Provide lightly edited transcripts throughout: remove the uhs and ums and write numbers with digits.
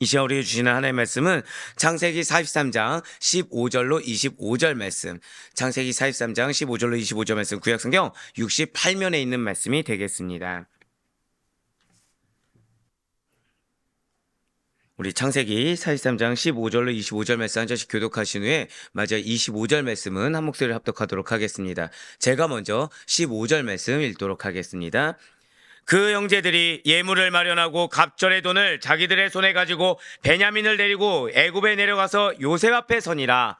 이 시간 우리에게 주시는 하나님의 말씀은 창세기 43장 15절로 25절 말씀, 창세기 43장 15절로 25절 말씀, 구약성경 68면에 있는 말씀이 되겠습니다. 우리 창세기 43장 15절로 25절 말씀 한 절씩 교독하신 후에 마저 25절 말씀은 한 목소리를 합독하도록 하겠습니다. 제가 먼저 15절 말씀 읽도록 하겠습니다. 그 형제들이 예물을 마련하고 갑절의 돈을 자기들의 손에 가지고 베냐민을 데리고 애굽에 내려가서 요셉 앞에 서니라.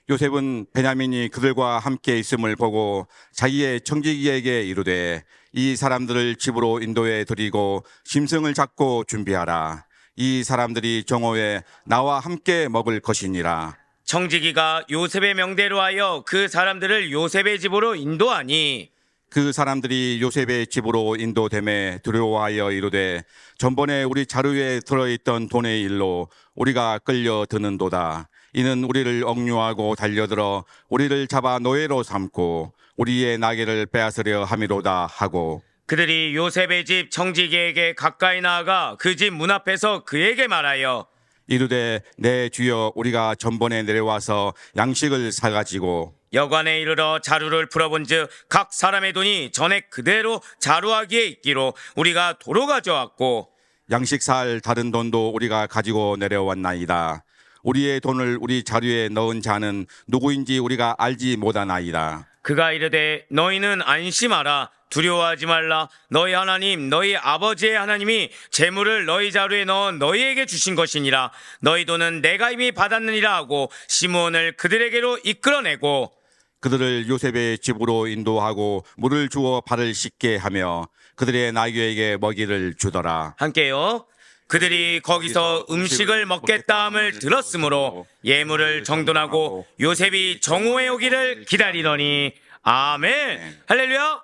요셉은 베냐민이 그들과 함께 있음을 보고 자기의 청지기에게 이르되 이 사람들을 집으로 인도해 드리고 짐승을 잡고 준비하라. 이 사람들이 정오에 나와 함께 먹을 것이니라. 청지기가 요셉의 명대로 하여 그 사람들을 요셉의 집으로 인도하니 그 사람들이 요셉의 집으로 인도됨에 두려워하여 이르되 전번에 우리 자루에 들어있던 돈의 일로 우리가 끌려드는도다. 이는 우리를 억류하고 달려들어 우리를 잡아 노예로 삼고 우리의 나귀를 빼앗으려 함이로다 하고, 그들이 요셉의 집 청지기에게 가까이 나아가 그 집 문 앞에서 그에게 말하여 이르되 내 주여 우리가 전번에 내려와서 양식을 사가지고 여관에 이르러 자루를 풀어본즉 각 사람의 돈이 전에 그대로 자루하기에 있기로 우리가 도로 가져왔고 양식 살 다른 돈도 우리가 가지고 내려왔나이다. 우리의 돈을 우리 자루에 넣은 자는 누구인지 우리가 알지 못하나이다. 그가 이르되 너희는 안심하라. 두려워하지 말라. 너희 하나님 너희 아버지의 하나님이 재물을 너희 자루에 넣어 너희에게 주신 것이니라. 너희 돈은 내가 이미 받았느니라 하고 시므온을 그들에게로 이끌어내고 그들을 요셉의 집으로 인도하고 물을 주어 발을 씻게 하며 그들의 나귀에게 먹이를 주더라. 함께요. 그들이 거기서 음식을 먹겠다 함을 들었으므로 예물을 정돈하고 요셉이 정오에 오기를 기다리더니 아멘. 할렐루야.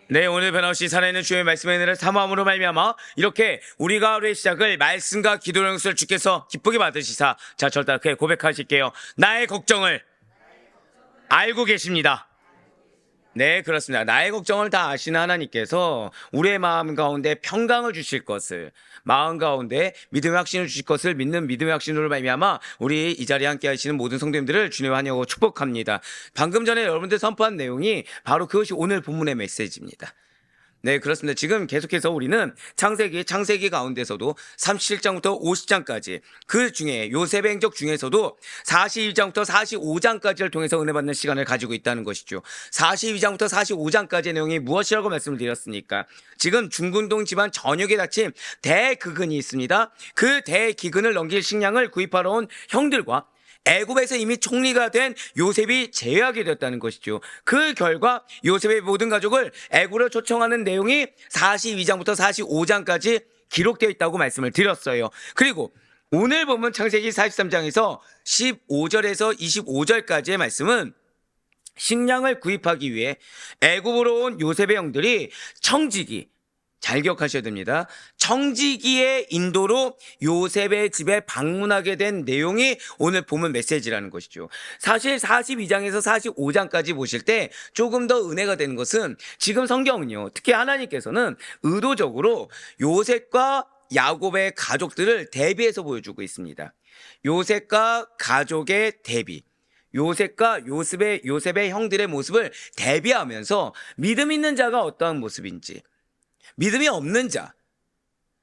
네, 오늘 변함없이 살아있는 주의 말씀의 은혜를 사모함으로 말미암아 이렇게 우리가 하루의 시작을 말씀과 기도로 영수를 주께서 기쁘게 받으시사, 자, 저를 따라 그렇게 고백하실게요. 나의 걱정을 알고 계십니다. 네, 그렇습니다. 나의 걱정을 다 아시는 하나님께서 우리의 마음 가운데 평강을 주실 것을, 마음 가운데 믿음의 확신을 주실 것을 믿는 믿음의 확신으로 말미암아 우리 이 자리에 함께 하시는 모든 성도님들을 주님의 환영하고 축복합니다. 방금 전에 여러분들 선포한 내용이 바로 그것이 오늘 본문의 메시지입니다. 네, 그렇습니다. 지금 계속해서 우리는 창세기 가운데서도 37장부터 50장까지, 그 중에 요셉의 행적 중에서도 42장부터 45장까지를 통해서 은혜 받는 시간을 가지고 있다는 것이죠. 42장부터 45장까지의 내용이 무엇이라고 말씀을 드렸습니까? 지금 중근동 집안 전역에 닥친 대기근이 있습니다. 그 대기근을 넘길 식량을 구입하러 온 형들과 애굽에서 이미 총리가 된 요셉이 제외하게 되었다는 것이죠. 그 결과 요셉의 모든 가족을 애굽으로 초청하는 내용이 42장부터 45장까지 기록되어 있다고 말씀을 드렸어요. 그리고 오늘 보면 창세기 43장에서 15절에서 25절까지의 말씀은 식량을 구입하기 위해 애굽으로 온 요셉의 형들이 청지기, 잘 기억하셔야 됩니다. 청지기의 인도로 요셉의 집에 방문하게 된 내용이 오늘 본문 메시지라는 것이죠. 사실 42장에서 45장까지 보실 때 조금 더 은혜가 되는 것은 지금 성경은요, 특히 하나님께서는 의도적으로 요셉과 야곱의 가족들을 대비해서 보여주고 있습니다. 요셉과 가족의 대비, 요셉과 요셉의 형들의 모습을 대비하면서 믿음 있는 자가 어떠한 모습인지, 믿음이 없는 자,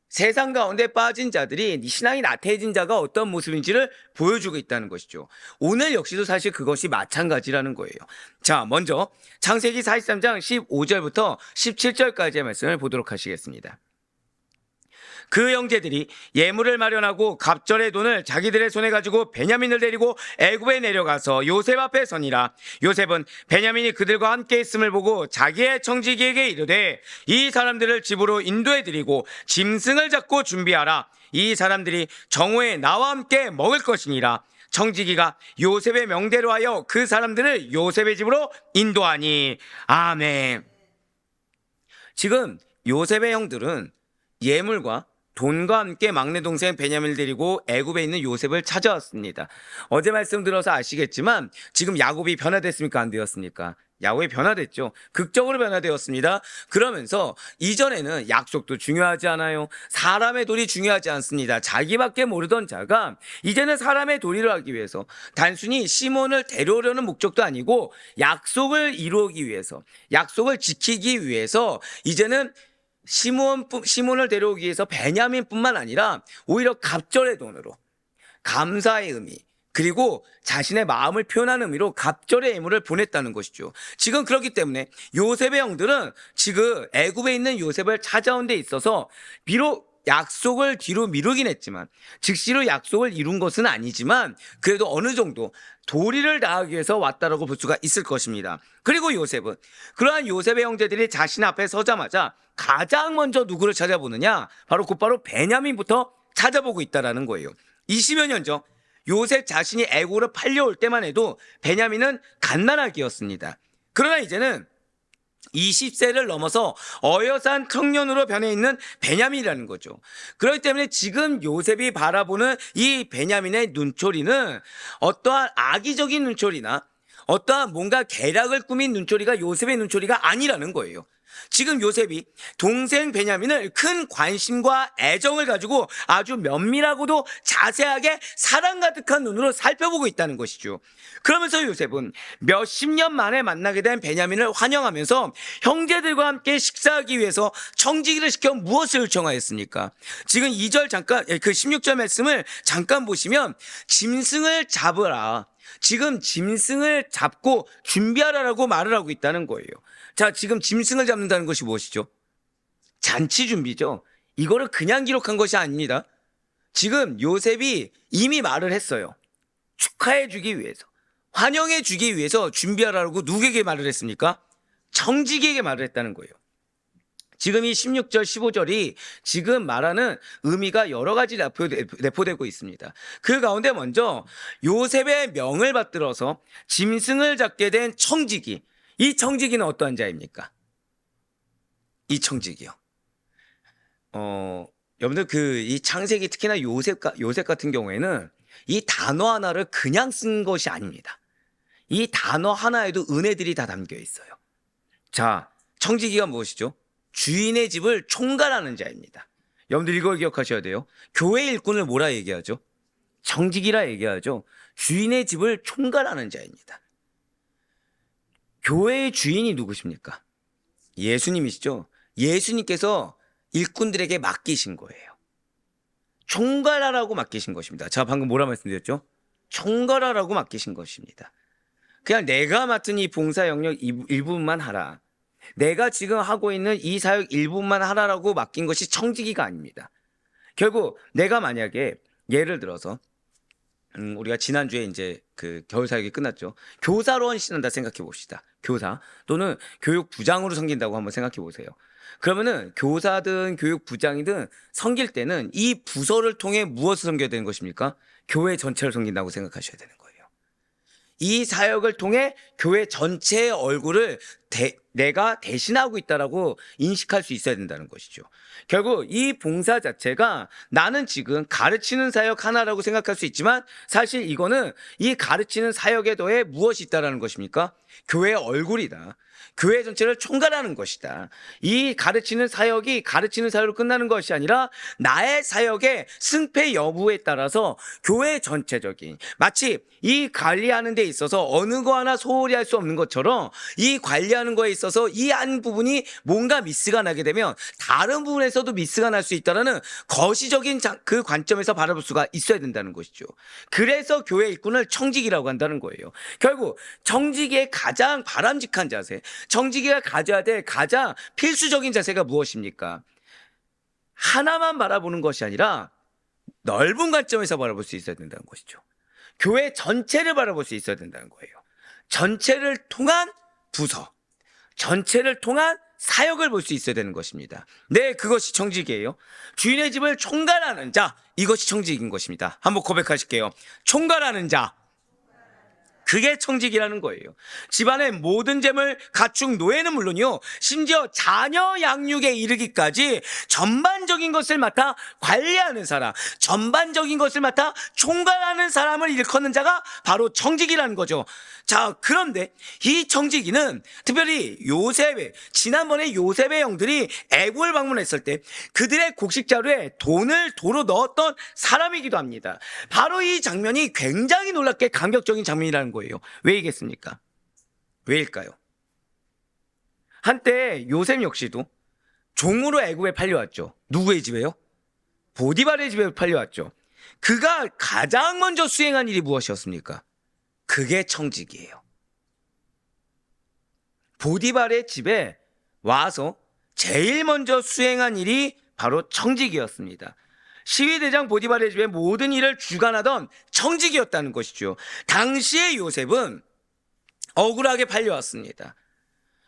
세상 가운데 빠진 자들이 신앙이 나태해진 자가 어떤 모습인지를 보여주고 있다는 것이죠. 오늘 역시도 사실 그것이 마찬가지라는 거예요. 자, 먼저 창세기 43장 15절부터 17절까지의 말씀을 보도록 하시겠습니다. 그 형제들이 예물을 마련하고 갑절의 돈을 자기들의 손에 가지고 베냐민을 데리고 애굽에 내려가서 요셉 앞에 서니라. 요셉은 베냐민이 그들과 함께 있음을 보고 자기의 청지기에게 이르되 이 사람들을 집으로 인도해 드리고 짐승을 잡고 준비하라. 이 사람들이 정오에 나와 함께 먹을 것이니라. 청지기가 요셉의 명대로 하여 그 사람들을 요셉의 집으로 인도하니 아멘. 지금 요셉의 형들은 예물과 돈과 함께 막내 동생 베냐민을 데리고 애굽에 있는 요셉을 찾아왔습니다. 어제 말씀 들어서 아시겠지만 지금 야곱이 변화됐습니까? 안 되었습니까? 야곱이 변화됐죠. 극적으로 변화되었습니다. 그러면서 이전에는 약속도 중요하지 않아요. 사람의 도리 중요하지 않습니다. 자기밖에 모르던 자가 이제는 사람의 도리를 하기 위해서 단순히 시몬을 데려오려는 목적도 아니고 약속을 이루기 위해서, 약속을 지키기 위해서 이제는 시몬을 데려오기 위해서 베냐민뿐만 아니라 오히려 갑절의 돈으로, 감사의 의미, 그리고 자신의 마음을 표현하는 의미로 갑절의 예물을 보냈다는 것이죠. 지금 그렇기 때문에 요셉의 형들은 지금 애굽에 있는 요셉을 찾아온 데 있어서 비록 약속을 뒤로 미루긴 했지만, 즉시로 약속을 이룬 것은 아니지만 그래도 어느 정도 도리를 다하기 위해서 왔다라고 볼 수가 있을 것입니다. 그리고 요셉은, 그러한 요셉의 형제들이 자신 앞에 서자마자 가장 먼저 누구를 찾아보느냐? 곧바로 베냐민부터 찾아보고 있다라는 거예요. 20여 년 전 요셉 자신이 애굽으로 팔려올 때만 해도 베냐민은 갓난아기였습니다. 그러나 이제는 20세를 넘어서 어여산 청년으로 변해 있는 베냐민이라는 거죠. 그렇기 때문에 지금 요셉이 바라보는 이 베냐민의 눈초리는 어떠한 악의적인 눈초리나 어떠한 뭔가 계략을 꾸민 눈초리가 요셉의 눈초리가 아니라는 거예요. 지금 요셉이 동생 베냐민을 큰 관심과 애정을 가지고 아주 면밀하고도 자세하게 사랑 가득한 눈으로 살펴보고 있다는 것이죠. 그러면서 요셉은 몇십 년 만에 만나게 된 베냐민을 환영하면서 형제들과 함께 식사하기 위해서 청지기를 시켜 무엇을 요청하였습니까? 지금 2절 잠깐, 그 16절 말씀을 잠깐 보시면 짐승을 잡으라. 지금 짐승을 잡고 준비하라라고 말을 하고 있다는 거예요. 자, 지금 짐승을 잡는다는 것이 무엇이죠? 잔치 준비죠. 이거를 그냥 기록한 것이 아닙니다. 지금 요셉이 이미 말을 했어요. 축하해 주기 위해서, 환영해 주기 위해서 준비하라고 누구에게 말을 했습니까? 청지기에게 말을 했다는 거예요. 지금 이 16절, 15절이 지금 말하는 의미가 여러 가지 내포되고 있습니다. 그 가운데 먼저 요셉의 명을 받들어서 짐승을 잡게 된 청지기. 이 청지기는 어떠한 자입니까? 이 청지기요. 여러분들 이 창세기 특히나 요셉 같은 경우에는 이 단어 하나를 그냥 쓴 것이 아닙니다. 이 단어 하나에도 은혜들이 다 담겨 있어요. 자, 청지기가 무엇이죠? 주인의 집을 총괄하는 자입니다. 여러분들 이걸 기억하셔야 돼요. 교회 일꾼을 뭐라 얘기하죠? 청지기라 얘기하죠. 주인의 집을 총괄하는 자입니다. 교회의 주인이 누구십니까? 예수님이시죠. 예수님께서 일꾼들에게 맡기신 거예요. 총괄하라고 맡기신 것입니다. 자, 방금 뭐라 말씀드렸죠? 총괄하라고 맡기신 것입니다. 그냥 내가 맡은 이 봉사 영역 일부분만 하라, 내가 지금 하고 있는 이 사역 일부분만 하라라고 맡긴 것이 청지기가 아닙니다. 결국 내가 만약에 예를 들어서 우리가 지난주에 이제 그 겨울 사역이 끝났죠. 교사로 헌신한다 생각해 봅시다. 교사 또는 교육부장으로 섬긴다고 한번 생각해 보세요. 그러면은 교사든 교육부장이든 섬길 때는 이 부서를 통해 무엇을 섬겨야 되는 것입니까? 교회 전체를 섬긴다고 생각하셔야 되는 거예요. 이 사역을 통해 교회 전체의 얼굴을 내가 대신하고 있다라고 인식할 수 있어야 된다는 것이죠. 결국 이 봉사 자체가 나는 지금 가르치는 사역 하나라고 생각할 수 있지만 사실 이거는 이 가르치는 사역에 더해 무엇이 있다라는 것입니까? 교회의 얼굴이다. 교회 전체를 총괄하는 것이다. 이 가르치는 사역이 가르치는 사역으로 끝나는 것이 아니라 나의 사역의 승패 여부에 따라서 교회 전체적인, 마치 이 관리하는 데 있어서 어느 거 하나 소홀히 할 수 없는 것처럼 이 관리하는 거에 있어서 이 한 부분이 뭔가 미스가 나게 되면 다른 부분에서도 미스가 날 수 있다는 거시적인 그 관점에서 바라볼 수가 있어야 된다는 것이죠. 그래서 교회 일꾼을 청지기라고 한다는 거예요. 결국 청지기의 가장 바람직한 자세, 청지기가 가져야 될 가장 필수적인 자세가 무엇입니까? 하나만 바라보는 것이 아니라 넓은 관점에서 바라볼 수 있어야 된다는 것이죠. 교회 전체를 바라볼 수 있어야 된다는 거예요. 전체를 통한 부서, 전체를 통한 사역을 볼 수 있어야 되는 것입니다. 네, 그것이 청지기예요. 주인의 집을 총괄하는 자, 이것이 청지기인 것입니다. 한번 고백하실게요. 총괄하는 자, 그게 청직이라는 거예요. 집안의 모든 재물 가축 노예는 물론이요, 심지어 자녀 양육에 이르기까지 전반적인 것을 맡아 관리하는 사람, 전반적인 것을 맡아 총괄하는 사람을 일컫는 자가 바로 청직이라는 거죠. 자, 그런데 이 청지기는 특별히 요셉의, 지난번에 요셉의 형들이 애굽을 방문했을 때 그들의 곡식 자루에 돈을 도로 넣었던 사람이기도 합니다. 바로 이 장면이 굉장히 놀랍게 감격적인 장면이라는 거예요. 왜이겠습니까? 왜일까요? 한때 요셉 역시도 종으로 애굽에 팔려왔죠. 누구의 집에요? 보디발의 집에 팔려왔죠. 그가 가장 먼저 수행한 일이 무엇이었습니까? 그게 청직이에요. 보디발의 집에 와서 제일 먼저 수행한 일이 바로 청직이었습니다. 시위대장 보디발의 집에 모든 일을 주관하던 청직이었다는 것이죠. 당시의 요셉은 억울하게 팔려왔습니다.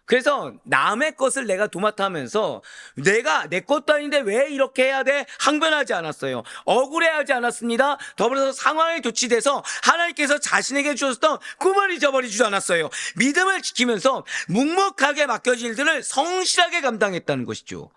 그래서 남의 것을 내가 도맡아 하면서 내가 내 것도 아닌데 왜 이렇게 해야 돼? 항변하지 않았어요. 억울해하지 않았습니다. 더불어서 상황에 도취돼서 하나님께서 자신에게 주셨던 꿈을 잊어버리지도 않았어요. 믿음을 지키면서 묵묵하게 맡겨진 일들을 성실하게 감당했다는 것이죠.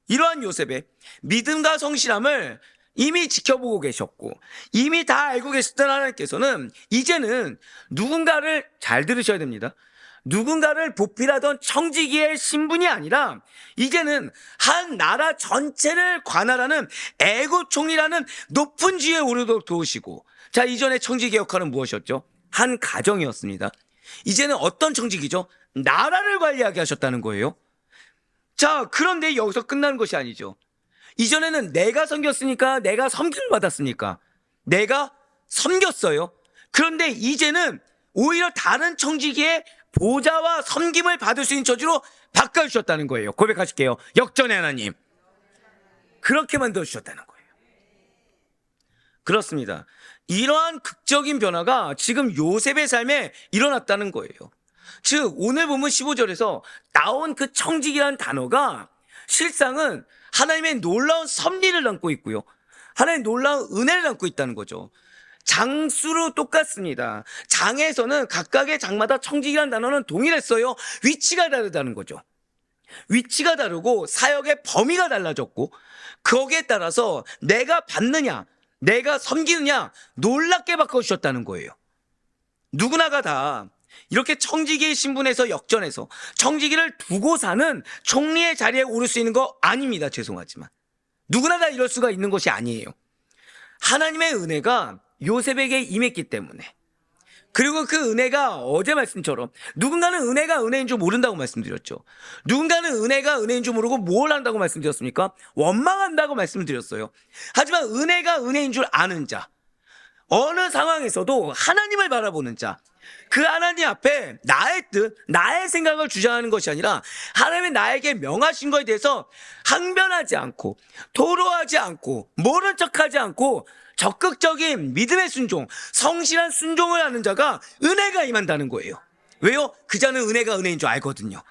이러한 요셉의 믿음과 성실함을 이미 지켜보고 계셨고 이미 다 알고 계셨던 하나님께서는 이제는 누군가를, 잘 들으셔야 됩니다, 누군가를 보필하던 청지기의 신분이 아니라 이제는 한 나라 전체를 관할하는 애국 총리라는 높은 지위에 오르도록 도우시고, 자, 이전의 청지기 역할은 무엇이었죠? 한 가정이었습니다. 이제는 어떤 청지기죠? 나라를 관리하게 하셨다는 거예요. 자, 그런데 여기서 끝나는 것이 아니죠. 이전에는 내가 섬겼으니까, 내가 섬김을 받았으니까 내가 섬겼어요. 그런데 이제는 오히려 다른 청지기의 보좌와 섬김을 받을 수 있는 처지로 바꿔주셨다는 거예요. 고백하실게요. 역전의 하나님. 그렇게 만들어주셨다는 거예요. 그렇습니다. 이러한 극적인 변화가 지금 요셉의 삶에 일어났다는 거예요. 즉 오늘 본문 15절에서 나온 그 청직이라는 단어가 실상은 하나님의 놀라운 섭리를 담고 있고요, 하나님의 놀라운 은혜를 담고 있다는 거죠. 장수로 똑같습니다. 장에서는 각각의 장마다 청직이라는 단어는 동일했어요. 위치가 다르다는 거죠. 위치가 다르고 사역의 범위가 달라졌고 거기에 따라서 내가 받느냐 내가 섬기느냐 놀랍게 바꿔주셨다는 거예요. 누구나가 다 이렇게 청지기의 신분에서 역전해서 청지기를 두고 사는 총리의 자리에 오를 수 있는 거 아닙니다. 죄송하지만 누구나 다 이럴 수가 있는 것이 아니에요. 하나님의 은혜가 요셉에게 임했기 때문에, 그리고 그 은혜가 어제 말씀처럼 누군가는 은혜가 은혜인 줄 모른다고 말씀드렸죠. 누군가는 은혜가 은혜인 줄 모르고 뭘 한다고 말씀드렸습니까? 원망한다고 말씀드렸어요. 하지만 은혜가 은혜인 줄 아는 자, 어느 상황에서도 하나님을 바라보는 자, 그 하나님 앞에 나의 뜻, 나의 생각을 주장하는 것이 아니라 하나님이 나에게 명하신 것에 대해서 항변하지 않고 토로하지 않고 모른 척하지 않고 적극적인 믿음의 순종, 성실한 순종을 하는 자가 은혜가 임한다는 거예요. 왜요? 그 자는 은혜가 은혜인 줄 알거든요.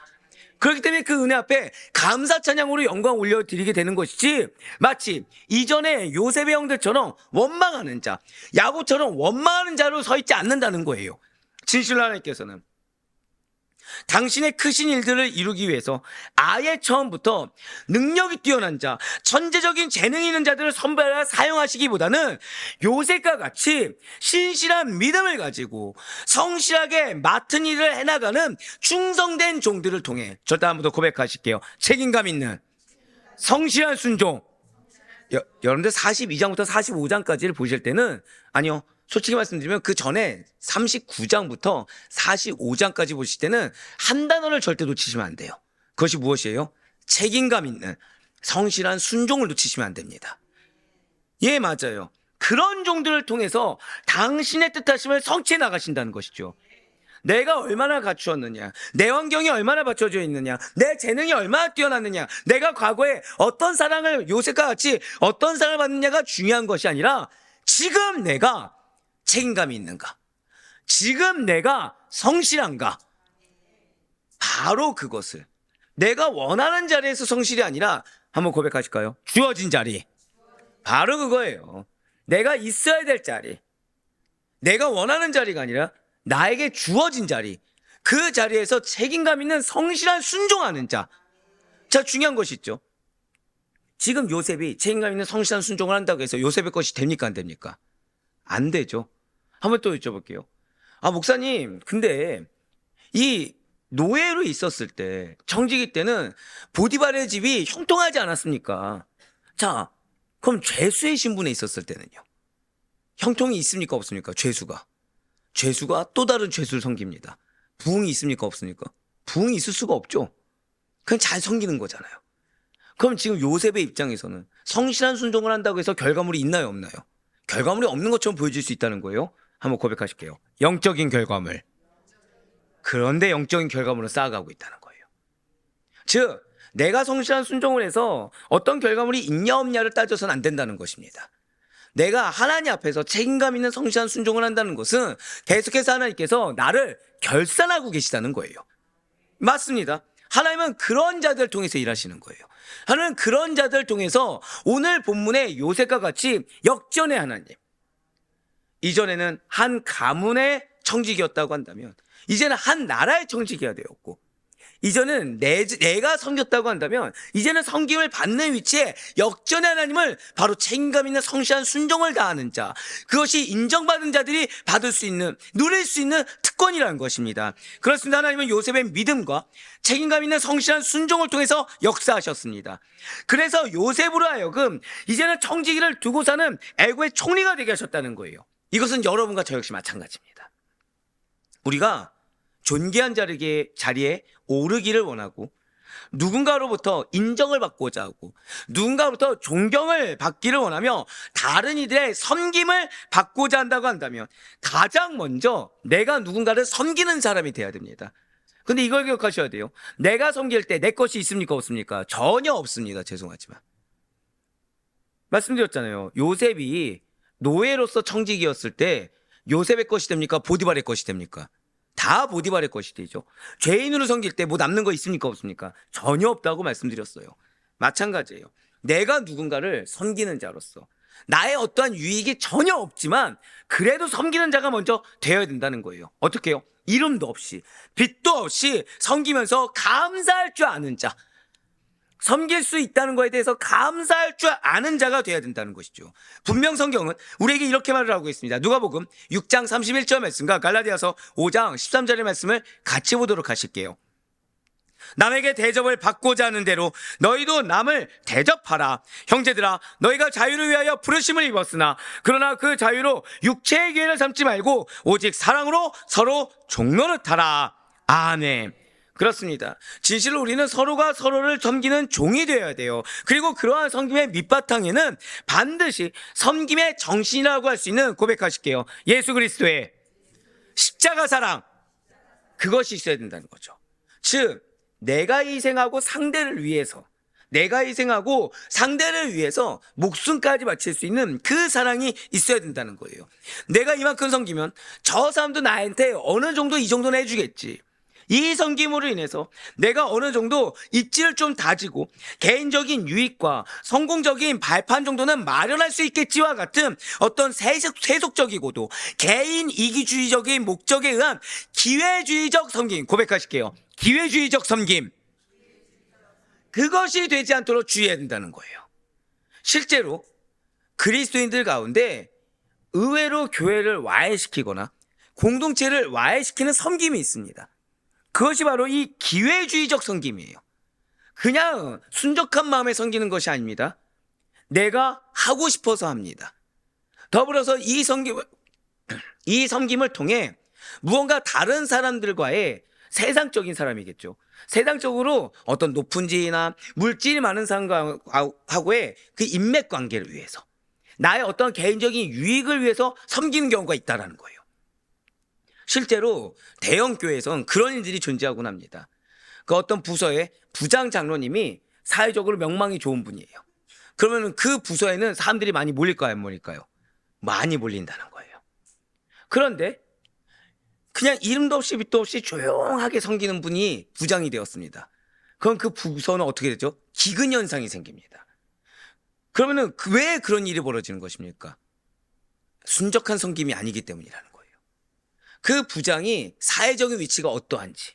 그렇기 때문에 그 은혜 앞에 감사 찬양으로 영광 올려드리게 되는 것이지, 마치 이전에 요셉의 형들처럼 원망하는 자, 야곱처럼 원망하는 자로 서 있지 않는다는 거예요. 진실로 하나님께서는 당신의 크신 일들을 이루기 위해서 아예 처음부터 능력이 뛰어난 자, 천재적인 재능이 있는 자들을 선별하여 사용하시기보다는 요셉과 같이 신실한 믿음을 가지고 성실하게 맡은 일을 해나가는 충성된 종들을 통해, 저도 한번 더 고백하실게요. 책임감 있는 성실한 순종. 여러분들 42장부터 45장까지를 보실 때는, 아니요, 솔직히 말씀드리면 그 전에 39장부터 45장까지 보실 때는 한 단어를 절대 놓치시면 안 돼요. 그것이 무엇이에요? 책임감 있는 성실한 순종을 놓치시면 안 됩니다. 예, 맞아요. 그런 종들을 통해서 당신의 뜻하심을 성취해 나가신다는 것이죠. 내가 얼마나 갖추었느냐, 내 환경이 얼마나 받쳐져 있느냐, 내 재능이 얼마나 뛰어났느냐, 내가 과거에 어떤 사랑을, 요셉과 같이 어떤 사랑을 받느냐가 중요한 것이 아니라 지금 내가 책임감이 있는가, 지금 내가 성실한가, 바로 그것을, 내가 원하는 자리에서 성실이 아니라, 한번 고백하실까요? 주어진 자리, 바로 그거예요. 내가 있어야 될 자리, 내가 원하는 자리가 아니라 나에게 주어진 자리, 그 자리에서 책임감 있는 성실한 순종하는 자. 자, 중요한 것이 있죠. 지금 요셉이 책임감 있는 성실한 순종을 한다고 해서 요셉의 것이 됩니까, 안 됩니까? 안 되죠. 한번 또 여쭤볼게요. 아, 목사님, 근데 이 노예로 있었을 때, 청지기 때는 보디발의 집이 형통하지 않았습니까? 자, 그럼 죄수의 신분에 있었을 때는요? 형통이 있습니까, 없습니까? 죄수가 또 다른 죄수를 섬깁니다. 부흥이 있습니까, 없습니까? 부흥이 있을 수가 없죠. 그냥 잘 섬기는 거잖아요. 그럼 지금 요셉의 입장에서는 성실한 순종을 한다고 해서 결과물이 있나요, 없나요? 결과물이 없는 것처럼 보여질 수 있다는 거예요. 한번 고백하실게요. 영적인 결과물. 그런데 영적인 결과물을 쌓아가고 있다는 거예요. 즉, 내가 성실한 순종을 해서 어떤 결과물이 있냐 없냐를 따져서는 안 된다는 것입니다. 내가 하나님 앞에서 책임감 있는 성실한 순종을 한다는 것은 계속해서 하나님께서 나를 결산하고 계시다는 거예요. 맞습니다. 하나님은 그런 자들을 통해서 일하시는 거예요. 하나님은 그런 자들을 통해서 오늘 본문의 요셉과 같이 역전의 하나님. 이전에는 한 가문의 청지기였다고 한다면 이제는 한 나라의 청지기가 되었고, 이전은 내가 섬겼다고 한다면 이제는 섬김을 받는 위치에 역전의 하나님을 바로 책임감 있는 성실한 순종을 다하는 자, 그것이 인정받은 자들이 받을 수 있는, 누릴 수 있는 특권이라는 것입니다. 그렇습니다. 하나님은 요셉의 믿음과 책임감 있는 성실한 순종을 통해서 역사하셨습니다. 그래서 요셉으로 하여금 이제는 청지기를 두고 사는 애고의 총리가 되게 하셨다는 거예요. 이것은 여러분과 저 역시 마찬가지입니다. 우리가 존귀한 자리에 오르기를 원하고, 누군가로부터 인정을 받고자 하고, 누군가로부터 존경을 받기를 원하며 다른 이들의 섬김을 받고자 한다고 한다면 가장 먼저 내가 누군가를 섬기는 사람이 돼야 됩니다. 근데 이걸 기억하셔야 돼요. 내가 섬길 때 내 것이 있습니까, 없습니까? 전혀 없습니다. 죄송하지만. 말씀드렸잖아요. 요셉이 노예로서 청지기였을 때 요셉의 것이 됩니까, 보디발의 것이 됩니까? 다 보디발의 것이 되죠. 죄인으로 섬길 때 뭐 남는 거 있습니까, 없습니까? 전혀 없다고 말씀드렸어요. 마찬가지예요. 내가 누군가를 섬기는 자로서 나의 어떠한 유익이 전혀 없지만 그래도 섬기는 자가 먼저 되어야 된다는 거예요. 어떻게 해요? 이름도 없이 빚도 없이 섬기면서 감사할 줄 아는 자, 섬길 수 있다는 것에 대해서 감사할 줄 아는 자가 되어야 된다는 것이죠. 분명 성경은 우리에게 이렇게 말을 하고 있습니다. 누가복음 6장 31절 말씀과 갈라디아서 5장 13절의 말씀을 같이 보도록 하실게요. 남에게 대접을 받고자 하는 대로 너희도 남을 대접하라. 형제들아, 너희가 자유를 위하여 부르심을 입었으나 그러나 그 자유로 육체의 기회를 삼지 말고 오직 사랑으로 서로 종노릇하라. 아멘. 그렇습니다. 진실로 우리는 서로가 서로를 섬기는 종이 되어야 돼요. 그리고 그러한 섬김의 밑바탕에는 반드시 섬김의 정신이라고 할 수 있는, 고백하실게요, 예수 그리스도의 십자가 사랑, 그것이 있어야 된다는 거죠. 즉, 내가 희생하고 상대를 위해서 목숨까지 바칠 수 있는 그 사랑이 있어야 된다는 거예요. 내가 이만큼 섬기면 저 사람도 나한테 어느 정도 이 정도는 해주겠지. 이 섬김으로 인해서 내가 어느 정도 입지를 좀 다지고 개인적인 유익과 성공적인 발판 정도는 마련할 수 있겠지와 같은 어떤 세속적이고도 개인 이기주의적인 목적에 의한 기회주의적 섬김, 고백하실게요. 기회주의적 섬김, 그것이 되지 않도록 주의해야 된다는 거예요. 실제로 그리스도인들 가운데 의외로 교회를 와해시키거나 공동체를 와해시키는 섬김이 있습니다. 그것이 바로 이 기회주의적 섬김이에요. 그냥 순적한 마음에 섬기는 것이 아닙니다. 내가 하고 싶어서 합니다. 더불어서 이 섬김을 통해 무언가 다른 사람들과의 세상적인 사람이겠죠. 세상적으로 어떤 높은 지위나 물질이 많은 사람하고의 그 인맥 관계를 위해서, 나의 어떤 개인적인 유익을 위해서 섬기는 경우가 있다는 거예요. 실제로 대형 교회에선 그런 일들이 존재하곤 합니다. 그 어떤 부서의 부장 장로님이 사회적으로 명망이 좋은 분이에요. 그러면 그 부서에는 사람들이 많이 몰릴까요, 안 몰릴까요? 많이 몰린다는 거예요. 그런데 그냥 이름도 없이 빛도 없이 조용하게 섬기는 분이 부장이 되었습니다. 그럼 그 부서는 어떻게 되죠? 기근 현상이 생깁니다. 그러면은 왜 그런 일이 벌어지는 것입니까? 순적한 섬김이 아니기 때문이라는 거예요. 그 부장이 사회적인 위치가 어떠한지,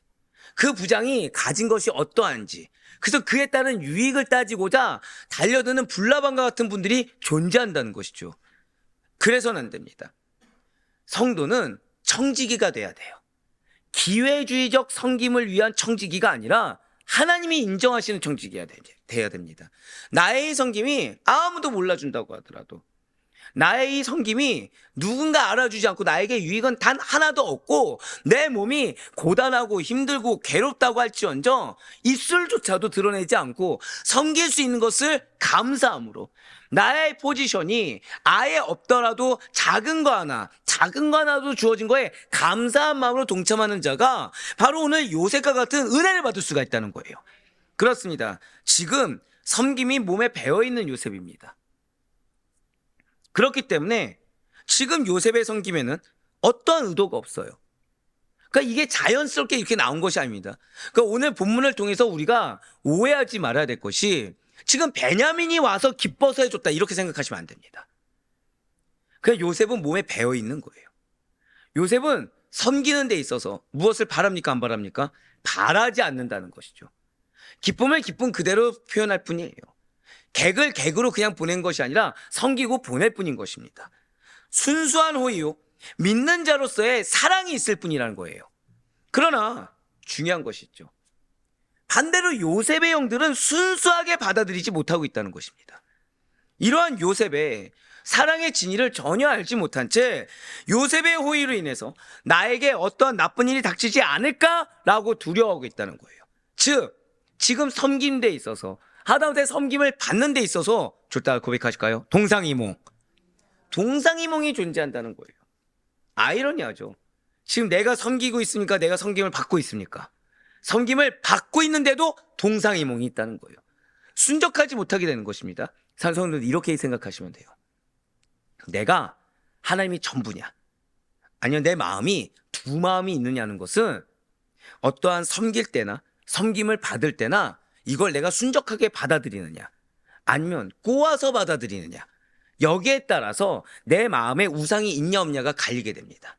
그 부장이 가진 것이 어떠한지, 그래서 그에 따른 유익을 따지고자 달려드는 불나방과 같은 분들이 존재한다는 것이죠. 그래서는 안 됩니다. 성도는 청지기가 돼야 돼요. 기회주의적 섬김을 위한 청지기가 아니라 하나님이 인정하시는 청지기가 돼야 됩니다. 나의 섬김이 아무도 몰라준다고 하더라도, 나의 이 섬김이 누군가 알아주지 않고 나에게 유익은 단 하나도 없고 내 몸이 고단하고 힘들고 괴롭다고 할지언정 입술조차도 드러내지 않고 섬길 수 있는 것을 감사함으로, 나의 포지션이 아예 없더라도 작은 거 하나도 주어진 거에 감사한 마음으로 동참하는 자가 바로 오늘 요셉과 같은 은혜를 받을 수가 있다는 거예요. 그렇습니다. 지금 섬김이 몸에 배어있는 요셉입니다. 그렇기 때문에 지금 요셉의 섬김에는 어떠한 의도가 없어요. 그러니까 이게 자연스럽게 이렇게 나온 것이 아닙니다. 그러니까 오늘 본문을 통해서 우리가 오해하지 말아야 될 것이, 지금 베냐민이 와서 기뻐서 해줬다 이렇게 생각하시면 안 됩니다. 그냥 요셉은 몸에 배어 있는 거예요. 요셉은 섬기는 데 있어서 무엇을 바랍니까, 안 바랍니까? 바라지 않는다는 것이죠. 기쁨을 기쁨 그대로 표현할 뿐이에요. 객을 객으로 그냥 보낸 것이 아니라 섬기고 보낼 뿐인 것입니다. 순수한 호의요, 믿는 자로서의 사랑이 있을 뿐이라는 거예요. 그러나 중요한 것이 있죠. 반대로 요셉의 형들은 순수하게 받아들이지 못하고 있다는 것입니다. 이러한 요셉의 사랑의 진위를 전혀 알지 못한 채 요셉의 호의로 인해서 나에게 어떠한 나쁜 일이 닥치지 않을까라고 두려워하고 있다는 거예요. 즉, 지금 섬기는 데 있어서, 하다못해 섬김을 받는 데 있어서 좋다 고백하실까요? 동상이몽이 존재한다는 거예요. 아이러니하죠. 지금 내가 섬기고 있습니까? 내가 섬김을 받고 있습니까? 섬김을 받고 있는데도 동상이몽이 있다는 거예요. 순적하지 못하게 되는 것입니다. 산성들은 이렇게 생각하시면 돼요. 내가 하나님이 전부냐, 아니면 내 마음이 두 마음이 있느냐는 것은 어떠한 섬길 때나 섬김을 받을 때나 이걸 내가 순적하게 받아들이느냐, 아니면 꼬아서 받아들이느냐, 여기에 따라서 내 마음에 우상이 있냐 없냐가 갈리게 됩니다.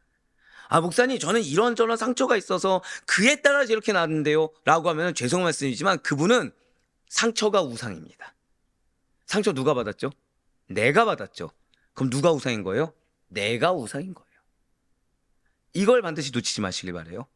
아, 목사님, 저는 이런저런 상처가 있어서 그에 따라서 이렇게 나왔는데요 라고 하면 죄송한 말씀이지만 그분은 상처가 우상입니다. 상처 누가 받았죠? 내가 받았죠. 그럼 누가 우상인 거예요? 내가 우상인 거예요. 이걸 반드시 놓치지 마시길 바라요.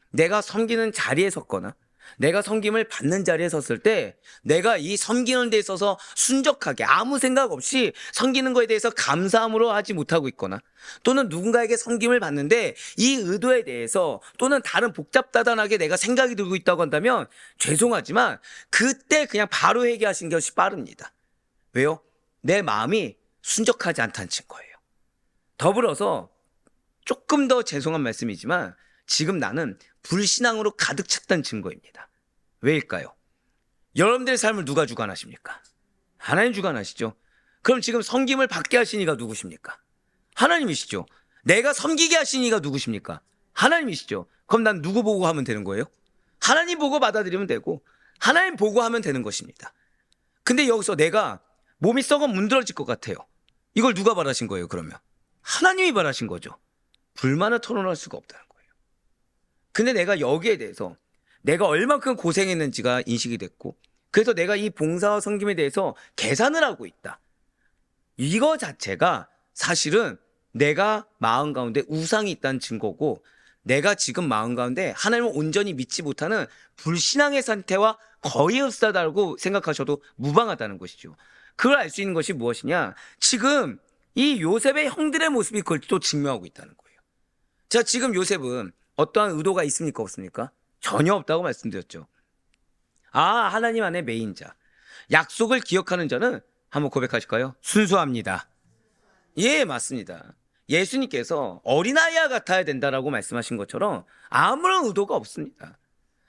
내가 섬기는 자리에 섰거나 내가 섬김을 받는 자리에 섰을 때 내가 이 섬기는 데 있어서 순적하게 아무 생각 없이 섬기는 거에 대해서 감사함으로 하지 못하고 있거나, 또는 누군가에게 섬김을 받는데 이 의도에 대해서 또는 다른 복잡다단하게 내가 생각이 들고 있다고 한다면 죄송하지만 그때 그냥 바로 회개하시는 것이 빠릅니다. 왜요? 내 마음이 순적하지 않다는 증거예요. 더불어서 조금 더 죄송한 말씀이지만 지금 나는 불신앙으로 가득 찼다는 증거입니다. 왜일까요? 여러분들의 삶을 누가 주관하십니까? 하나님 주관하시죠. 그럼 지금 섬김을 받게 하신 이가 누구십니까? 하나님이시죠. 내가 섬기게 하신 이가 누구십니까? 하나님이시죠. 그럼 난 누구 보고 하면 되는 거예요? 하나님 보고 받아들이면 되고 하나님 보고 하면 되는 것입니다. 근데 여기서 내가 몸이 썩어 문드러질 것 같아요. 이걸 누가 바라신 거예요, 그러면? 하나님이 바라신 거죠. 불만을 토론할 수가 없다는 거예요. 근데 내가 여기에 대해서 내가 얼만큼 고생했는지가 인식이 됐고, 그래서 내가 이 봉사와 섬김에 대해서 계산을 하고 있다. 이거 자체가 사실은 내가 마음 가운데 우상이 있다는 증거고, 내가 지금 마음 가운데 하나님을 온전히 믿지 못하는 불신앙의 상태와 거의 흡사하다고 생각하셔도 무방하다는 것이죠. 그걸 알 수 있는 것이 무엇이냐? 지금 이 요셉의 형들의 모습이 그걸 또 증명하고 있다는 거예요. 자, 지금 요셉은 어떠한 의도가 있습니까, 없습니까? 전혀 없다고 말씀드렸죠. 아, 하나님 안에 매인 자, 약속을 기억하는 자는 한번 고백하실까요? 순수합니다. 예, 맞습니다. 예수님께서 어린아이와 같아야 된다라고 말씀하신 것처럼 아무런 의도가 없습니다.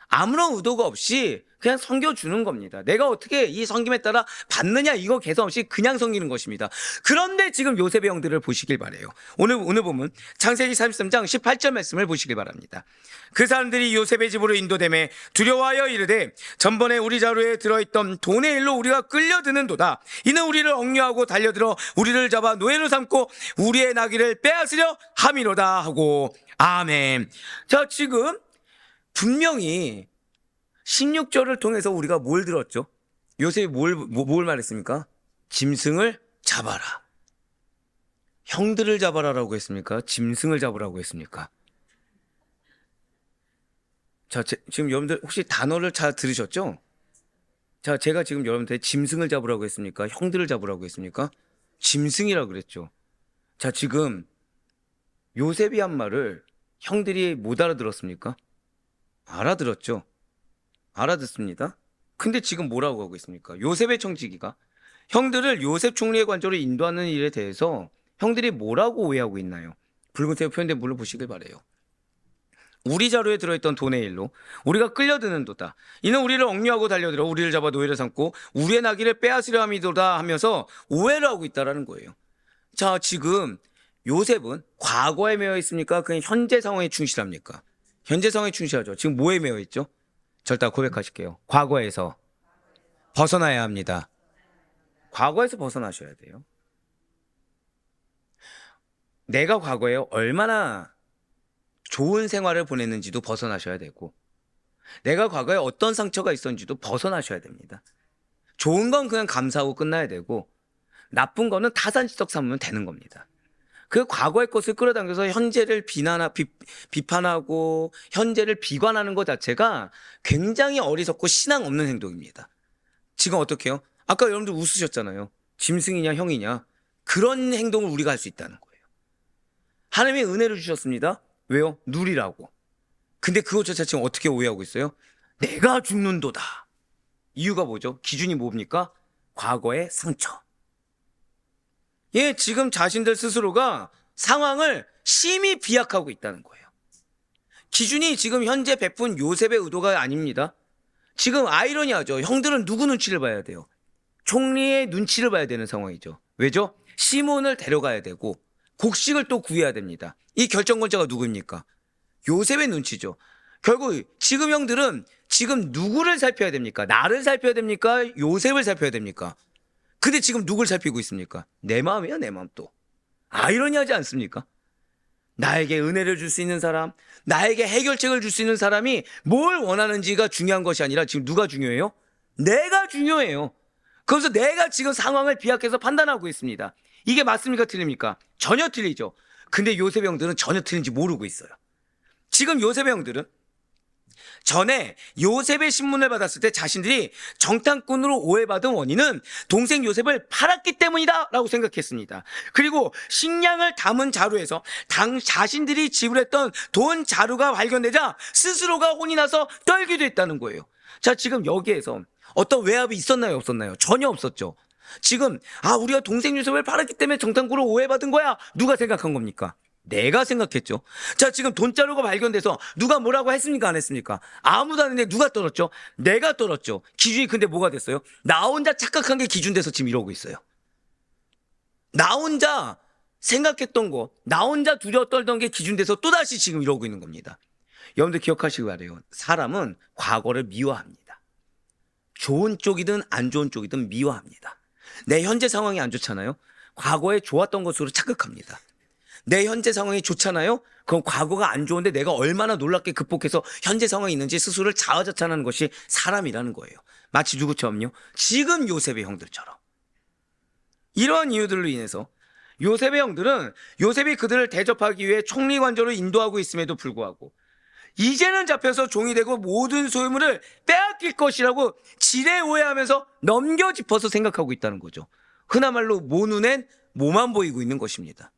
아무런 의도가 없이 그냥 섬겨주는 겁니다. 내가 어떻게 이 섬김에 따라 받느냐 이거 개성 없이 그냥 섬기는 것입니다. 그런데 지금 요셉의 형들을 보시길 바라요. 오늘 보면 창세기 33장 18절 말씀을 보시길 바랍니다. 그 사람들이 요셉의 집으로 인도되매 두려워하여 이르되 전번에 우리 자루에 들어있던 돈의 일로 우리가 끌려드는도다. 이는 우리를 억류하고 달려들어 우리를 잡아 노예로 삼고 우리의 나귀를 빼앗으려 함이로다 하고 아멘. 자, 지금 분명히 16절을 통해서 우리가 뭘 들었죠? 요셉이 뭘 말했습니까? 짐승을 잡아라. 형들을 잡아라라고 했습니까? 짐승을 잡으라고 했습니까? 자, 지금 여러분들 혹시 단어를 잘 들으셨죠? 자, 제가 지금 여러분들 짐승을 잡으라고 했습니까? 형들을 잡으라고 했습니까? 짐승이라고 그랬죠. 자, 지금 요셉이 한 말을 형들이 못 알아들었습니까? 알아들었죠. 알아듣습니다. 근데 지금 뭐라고 하고 있습니까? 요셉의 청지기가 형들을 요셉 총리의 관저로 인도하는 일에 대해서 형들이 뭐라고 오해하고 있나요? 붉은색 표현된 물로 보시길 바래요. 우리 자루에 들어있던 돈의 일로 우리가 끌려드는도다. 이는 우리를 억류하고 달려들어 우리를 잡아 노예를 삼고 우리의 나귀를 빼앗으려 함이도다 하면서 오해를 하고 있다라는 거예요. 자, 지금 요셉은 과거에 매여 있습니까? 그냥 현재 상황에 충실합니까? 현재 상황에 충실하죠. 지금 뭐에 매여 있죠? 절대 고백하실게요. 과거에서 벗어나야 합니다. 과거에서 벗어나셔야 돼요. 내가 과거에 얼마나 좋은 생활을 보냈는지도 벗어나셔야 되고, 내가 과거에 어떤 상처가 있었는지도 벗어나셔야 됩니다. 좋은 건 그냥 감사하고 끝나야 되고, 나쁜 거는 타산지석 삼으면 되는 겁니다. 그 과거의 것을 끌어당겨서 현재를 비판하고 현재를 비관하는 것 자체가 굉장히 어리석고 신앙 없는 행동입니다. 지금 어떻게 해요? 아까 여러분들 웃으셨잖아요. 짐승이냐 형이냐. 그런 행동을 우리가 할 수 있다는 거예요. 하나님이 은혜를 주셨습니다. 왜요? 누리라고. 근데 그것조차 지금 어떻게 오해하고 있어요? 내가 죽는도다. 이유가 뭐죠? 기준이 뭡니까? 과거의 상처. 예, 지금 자신들 스스로가 상황을 심히 비약하고 있다는 거예요. 기준이 지금 현재 베푼 요셉의 의도가 아닙니다. 지금 아이러니하죠. 형들은 누구 눈치를 봐야 돼요? 총리의 눈치를 봐야 되는 상황이죠. 왜죠? 시몬을 데려가야 되고 곡식을 또 구해야 됩니다. 이 결정권자가 누구입니까? 요셉의 눈치죠. 결국 지금 형들은 지금 누구를 살펴야 됩니까? 나를 살펴야 됩니까? 요셉을 살펴야 됩니까? 근데 지금 누굴 살피고 있습니까? 내 마음이야, 내 마음 또. 아이러니하지 않습니까? 나에게 은혜를 줄 수 있는 사람, 나에게 해결책을 줄 수 있는 사람이 뭘 원하는지가 중요한 것이 아니라 지금 누가 중요해요? 내가 중요해요. 그래서 내가 지금 상황을 비약해서 판단하고 있습니다. 이게 맞습니까? 틀립니까? 전혀 틀리죠. 근데 요셉의 형들은 전혀 틀린지 모르고 있어요. 지금 요셉의 형들은 전에 요셉의 신문을 받았을 때 자신들이 정탐꾼으로 오해받은 원인은 동생 요셉을 팔았기 때문이다 라고 생각했습니다. 그리고 식량을 담은 자루에서 자신들이 지불했던 돈 자루가 발견되자 스스로가 혼이 나서 떨기도 했다는 거예요. 자, 지금 여기에서 어떤 외압이 있었나요? 없었나요? 전혀 없었죠. 지금 우리가 동생 요셉을 팔았기 때문에 정탐꾼으로 오해받은 거야. 누가 생각한 겁니까? 내가 생각했죠. 자, 지금 돈자루가 발견돼서 누가 뭐라고 했습니까? 안 했습니까? 아무도 안 했는데 누가 떨었죠? 내가 떨었죠. 기준이 근데 뭐가 됐어요? 나 혼자 착각한 게 기준 돼서 지금 이러고 있어요. 나 혼자 생각했던 거, 나 혼자 두려워 떨던 게 기준 돼서 또다시 지금 이러고 있는 겁니다. 여러분들 기억하시기 바라요. 사람은 과거를 미워합니다. 좋은 쪽이든 안 좋은 쪽이든 미워합니다. 내 현재 상황이 안 좋잖아요. 과거에 좋았던 것으로 착각합니다. 내 현재 상황이 좋잖아요. 그럼 과거가 안 좋은데 내가 얼마나 놀랍게 극복해서 현재 상황이 있는지 스스로를 자화자찬하는 것이 사람이라는 거예요. 마치 누구처럼요? 지금 요셉의 형들처럼. 이러한 이유들로 인해서 요셉의 형들은 요셉이 그들을 대접하기 위해 총리 관저로 인도하고 있음에도 불구하고 이제는 잡혀서 종이 되고 모든 소유물을 빼앗길 것이라고 지레 오해하면서 넘겨 짚어서 생각하고 있다는 거죠. 흔한 말로 모 눈엔 뭐만 보이고 있는 것입니다.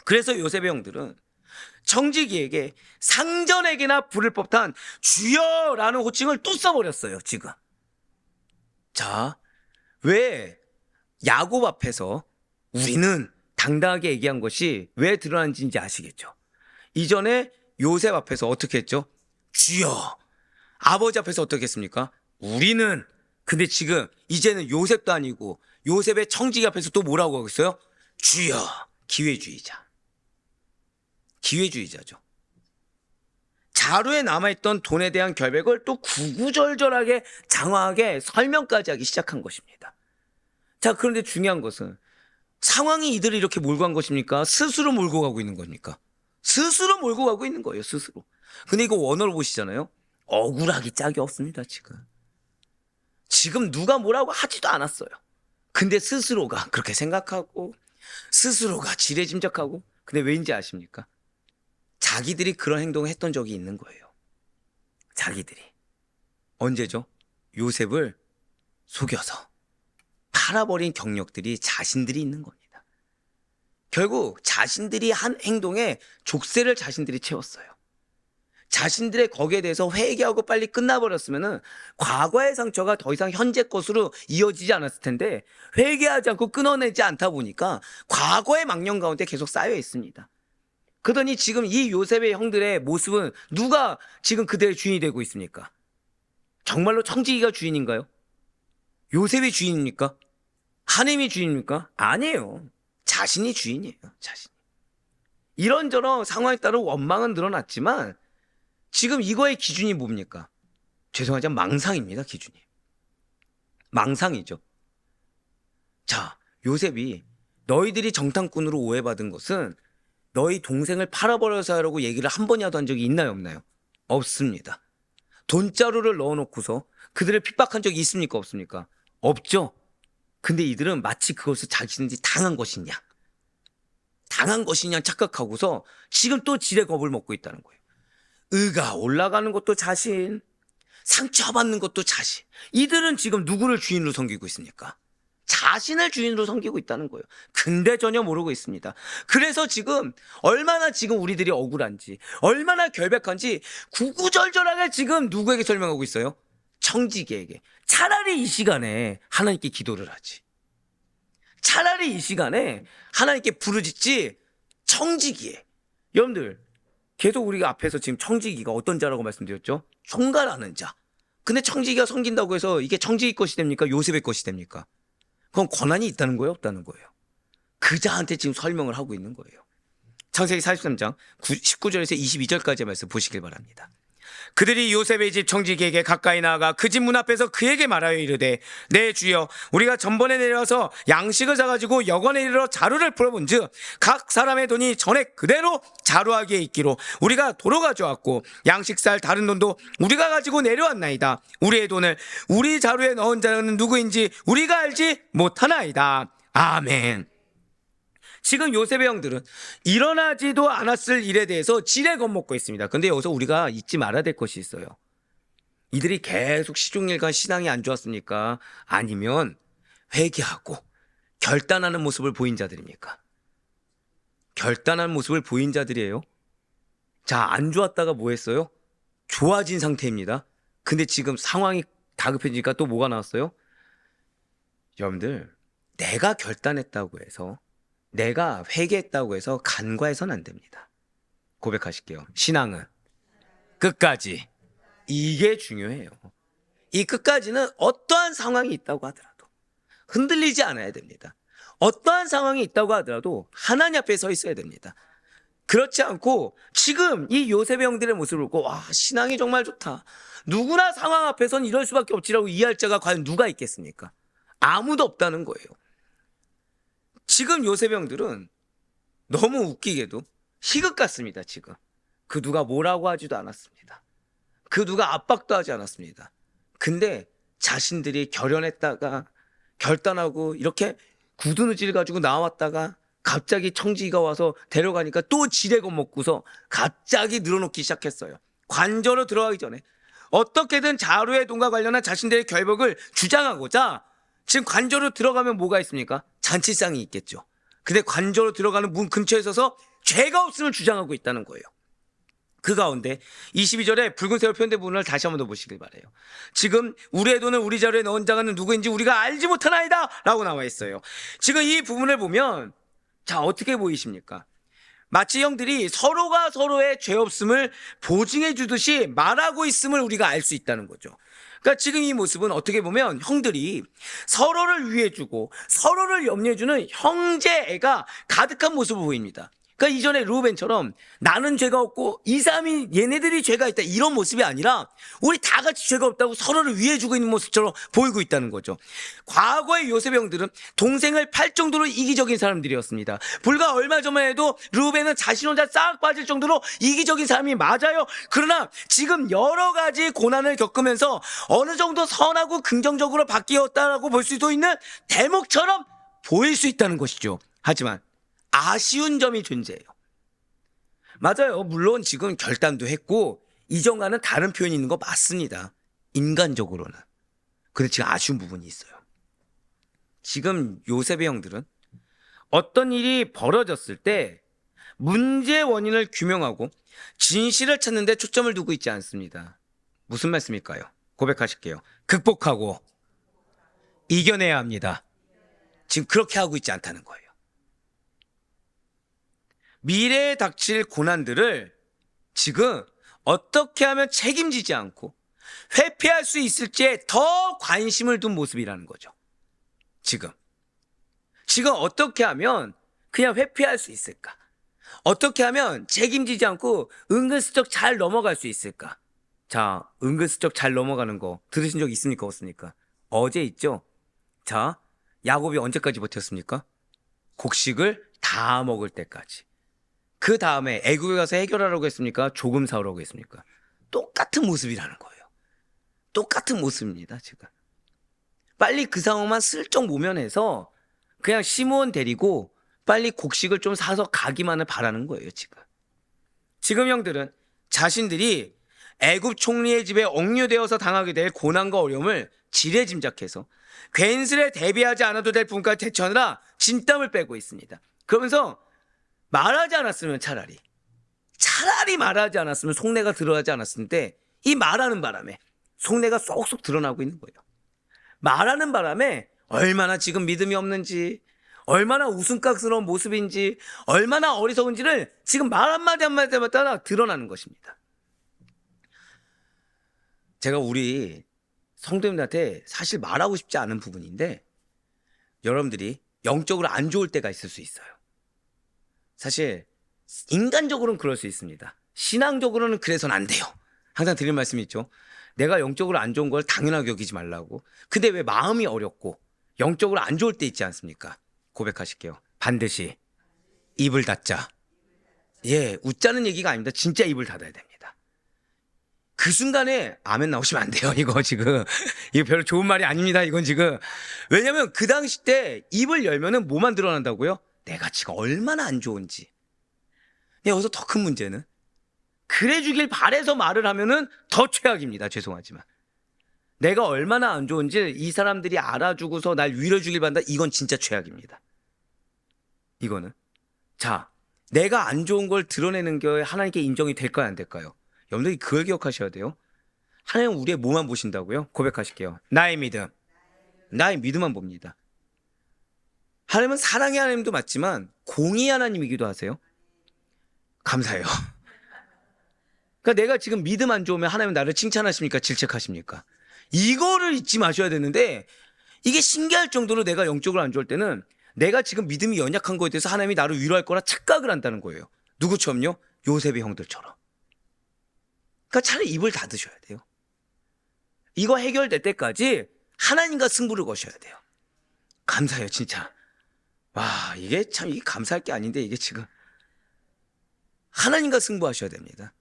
그래서 요셉의 형들은 청지기에게 상전에게나 부를 법한 주여라는 호칭을 또 써버렸어요. 지금. 자, 왜 야곱 앞에서 우리는 당당하게 얘기한 것이 왜 드러난지 아시겠죠? 이전에 요셉 앞에서 어떻게 했죠? 주여. 아버지 앞에서 어떻게 했습니까? 우리는. 근데 지금 이제는 요셉도 아니고 요셉의 청지기 앞에서 또 뭐라고 하고 있어요? 주여. 기회주의자. 기회주의자죠. 자루에 남아있던 돈에 대한 결백을 또 구구절절하게 장황하게 설명까지 하기 시작한 것입니다. 자, 그런데 중요한 것은 상황이 이들을 이렇게 몰고 간 것입니까? 스스로 몰고 가고 있는 겁니까? 스스로 몰고 가고 있는 거예요. 스스로. 근데 이거 원어로 보시잖아요. 억울하기 짝이 없습니다. 지금 누가 뭐라고 하지도 않았어요. 근데 스스로가 그렇게 생각하고 스스로가 지레짐작하고, 근데 왠지 아십니까? 자기들이 그런 행동을 했던 적이 있는 거예요. 자기들이. 언제죠? 요셉을 속여서 팔아버린 경력들이 자신들이 있는 겁니다. 결국 자신들이 한 행동에 족쇄를 자신들이 채웠어요. 자신들의 거기에 대해서 회개하고 빨리 끝나버렸으면은 과거의 상처가 더 이상 현재 것으로 이어지지 않았을 텐데, 회개하지 않고 끊어내지 않다 보니까 과거의 망령 가운데 계속 쌓여 있습니다. 그러더니 지금 이 요셉의 형들의 모습은 누가 지금 그들의 주인이 되고 있습니까? 정말로 청지기가 주인인가요? 요셉이 주인입니까? 하나님이 주인입니까? 아니에요. 자신이 주인이에요. 자신이. 이런저런 상황에 따라 원망은 늘어났지만 지금 이거의 기준이 뭡니까? 죄송하지만 망상입니다. 기준이. 망상이죠. 자, 요셉이 너희들이 정탐꾼으로 오해받은 것은 너희 동생을 팔아버려서 하라고 얘기를 한 번이라도 한 적이 있나요? 없나요? 없습니다. 돈자루를 넣어놓고서 그들을 핍박한 적이 있습니까? 없습니까? 없죠. 근데 이들은 마치 그것을 자신들이 당한 것이냐 착각하고서 지금 또 지레 겁을 먹고 있다는 거예요. 의가 올라가는 것도 자신, 상처받는 것도 자신. 이들은 지금 누구를 주인으로 섬기고 있습니까? 자신을 주인으로 섬기고 있다는 거예요. 근데 전혀 모르고 있습니다. 그래서 지금 얼마나 지금 우리들이 억울한지, 얼마나 결백한지 구구절절하게 지금 누구에게 설명하고 있어요? 청지기에게. 차라리 이 시간에 하나님께 기도를 하지. 차라리 이 시간에 하나님께 부르짖지 청지기에. 여러분들, 계속 우리가 앞에서 지금 청지기가 어떤 자라고 말씀드렸죠? 총괄하는 자. 근데 청지기가 섬긴다고 해서 이게 청지기 것이 됩니까? 요셉의 것이 됩니까? 그건 권한이 있다는 거예요? 없다는 거예요? 그 자한테 지금 설명을 하고 있는 거예요. 창세기 43장 19절에서 22절까지의 말씀 보시길 바랍니다. 그들이 요셉의 집 청지기에게 가까이 나아가 그 집 문 앞에서 그에게 말하여 이르되, 내 주여, 우리가 전번에 내려와서 양식을 사가지고 여건에 이르러 자루를 풀어본즉 각 사람의 돈이 전에 그대로 자루하기에 있기로 우리가 도로 가져왔고 양식 살 다른 돈도 우리가 가지고 내려왔나이다. 우리의 돈을 우리 자루에 넣은 자는 누구인지 우리가 알지 못하나이다. 아멘. 지금 요셉의 형들은 일어나지도 않았을 일에 대해서 지레 겁먹고 있습니다. 근데 여기서 우리가 잊지 말아야 될 것이 있어요. 이들이 계속 시종일관 신앙이 안 좋았습니까? 아니면 회개하고 결단하는 모습을 보인 자들입니까? 결단한 모습을 보인 자들이에요. 자, 안 좋았다가 뭐 했어요? 좋아진 상태입니다. 근데 지금 상황이 다급해지니까 또 뭐가 나왔어요? 여러분들, 내가 결단했다고 해서, 내가 회개했다고 해서 간과해서는 안 됩니다. 고백하실게요. 신앙은 끝까지. 이게 중요해요. 이 끝까지는 어떠한 상황이 있다고 하더라도 흔들리지 않아야 됩니다. 어떠한 상황이 있다고 하더라도 하나님 앞에 서 있어야 됩니다. 그렇지 않고 지금 이 요셉의 형들의 모습을 보고 와, 신앙이 정말 좋다. 누구나 상황 앞에선 이럴 수밖에 없지라고 이해할 자가 과연 누가 있겠습니까? 아무도 없다는 거예요. 지금 요셉의 형들은 너무 웃기게도 희극 같습니다. 지금 그 누가 뭐라고 하지도 않았습니다. 그 누가 압박도 하지 않았습니다. 근데 자신들이 결연했다가 결단하고 이렇게 굳은 의지를 가지고 나왔다가 갑자기 청지기가 와서 데려가니까 또 지레 겁먹고서 갑자기 늘어놓기 시작했어요. 관저로 들어가기 전에 어떻게든 자루의 돈과 관련한 자신들의 결백을 주장하고자 지금 관저로 들어가면 뭐가 있습니까? 잔치상이 있겠죠. 근데 관저로 들어가는 문 근처에 서서 죄가 없음을 주장하고 있다는 거예요. 그 가운데 22절에 붉은색으로 표현된 부분을 다시 한번 더 보시길 바라요. 지금 우리의 돈을 우리 자루에 넣은 자가 누구인지 우리가 알지 못하나이다 라고 나와 있어요. 지금 이 부분을 보면 자, 어떻게 보이십니까? 마치 형들이 서로가 서로의 죄 없음을 보증해 주듯이 말하고 있음을 우리가 알 수 있다는 거죠. 그러니까 지금 이 모습은 어떻게 보면 형들이 서로를 위해 주고 서로를 염려해 주는 형제애가 가득한 모습을 보입니다. 그러니까 이전에 르우벤처럼 나는 죄가 없고 이 사람이 얘네들이 죄가 있다 이런 모습이 아니라 우리 다 같이 죄가 없다고 서로를 위해주고 있는 모습처럼 보이고 있다는 거죠. 과거의 요셉의 형들은 동생을 팔 정도로 이기적인 사람들이었습니다. 불과 얼마 전만 해도 르우벤은 자신 혼자 싹 빠질 정도로 이기적인 사람이 맞아요. 그러나 지금 여러 가지 고난을 겪으면서 어느 정도 선하고 긍정적으로 바뀌었다라고 볼 수도 있는 대목처럼 보일 수 있다는 것이죠. 하지만 아쉬운 점이 존재해요. 맞아요. 물론 지금 결단도 했고 이전과는 다른 표현이 있는 거 맞습니다. 인간적으로는. 근데 지금 아쉬운 부분이 있어요. 지금 요셉의 형들은 어떤 일이 벌어졌을 때 문제의 원인을 규명하고 진실을 찾는 데 초점을 두고 있지 않습니다. 무슨 말씀일까요? 고백하실게요. 극복하고 이겨내야 합니다. 지금 그렇게 하고 있지 않다는 거예요. 미래에 닥칠 고난들을 지금 어떻게 하면 책임지지 않고 회피할 수 있을지에 더 관심을 둔 모습이라는 거죠. 지금 어떻게 하면 그냥 회피할 수 있을까? 어떻게 하면 책임지지 않고 은근슬쩍 잘 넘어갈 수 있을까? 자, 은근슬쩍 잘 넘어가는 거 들으신 적 있습니까? 없습니까? 어제 있죠? 자, 야곱이 언제까지 버텼습니까? 곡식을 다 먹을 때까지. 그 다음에 애굽에 가서 해결하라고 했습니까? 조금 사오라고 했습니까? 똑같은 모습이라는 거예요. 똑같은 모습입니다, 지금. 빨리 그 상황만 슬쩍 모면해서 그냥 시므온 데리고 빨리 곡식을 좀 사서 가기만을 바라는 거예요, 지금. 지금 형들은 자신들이 애굽 총리의 집에 억류되어서 당하게 될 고난과 어려움을 지레짐작해서 괜스레 대비하지 않아도 될 부분까지 대처하느라 진땀을 빼고 있습니다. 그러면서 말하지 않았으면 차라리 말하지 않았으면 속내가 드러나지 않았는데 이 말하는 바람에 속내가 쏙쏙 드러나고 있는 거예요. 말하는 바람에 얼마나 지금 믿음이 없는지, 얼마나 웃음깍스러운 모습인지, 얼마나 어리석은지를 지금 말 한마디 한마디마다 드러나는 것입니다. 제가 우리 성도님들한테 사실 말하고 싶지 않은 부분인데 여러분들이 영적으로 안 좋을 때가 있을 수 있어요. 사실 인간적으로는 그럴 수 있습니다. 신앙적으로는 그래서는 안 돼요. 항상 드리는 말씀이 있죠. 내가 영적으로 안 좋은 걸 당연하게 여기지 말라고. 근데 왜 마음이 어렵고 영적으로 안 좋을 때 있지 않습니까? 고백하실게요. 반드시 입을 닫자. 예, 웃자는 얘기가 아닙니다. 진짜 입을 닫아야 됩니다. 그 순간에 아멘 나오시면 안 돼요. 이거 지금 이거 별로 좋은 말이 아닙니다. 이건 지금. 왜냐면 그 당시 때 입을 열면은 뭐만 드러난다고요? 내가 지금 얼마나 안 좋은지. 여기서 더 큰 문제는 그래 주길 바래서 말을 하면은 더 최악입니다. 죄송하지만. 내가 얼마나 안 좋은지 이 사람들이 알아주고서 날 위로해 주길 바란다. 이건 진짜 최악입니다. 이거는. 자, 내가 안 좋은 걸 드러내는 게 하나님께 인정이 될까요? 안 될까요? 여러분들이 그걸 기억하셔야 돼요. 하나님은 우리의 뭐만 보신다고요? 고백하실게요. 나의 믿음. 나의 믿음만 봅니다. 하나님은 사랑의 하나님도 맞지만 공의 하나님이기도 하세요. 감사해요. 그러니까 내가 지금 믿음 안 좋으면 하나님은 나를 칭찬하십니까? 질책하십니까? 이거를 잊지 마셔야 되는데 이게 신기할 정도로 내가 영적으로 안 좋을 때는 내가 지금 믿음이 연약한 거에 대해서 하나님이 나를 위로할 거라 착각을 한다는 거예요. 누구처럼요? 요셉의 형들처럼. 그러니까 차라리 입을 닫으셔야 돼요. 이거 해결될 때까지 하나님과 승부를 거셔야 돼요. 감사해요, 진짜. 와, 이게 참 이게 감사할 게 아닌데 이게 지금 하나님과 승부하셔야 됩니다.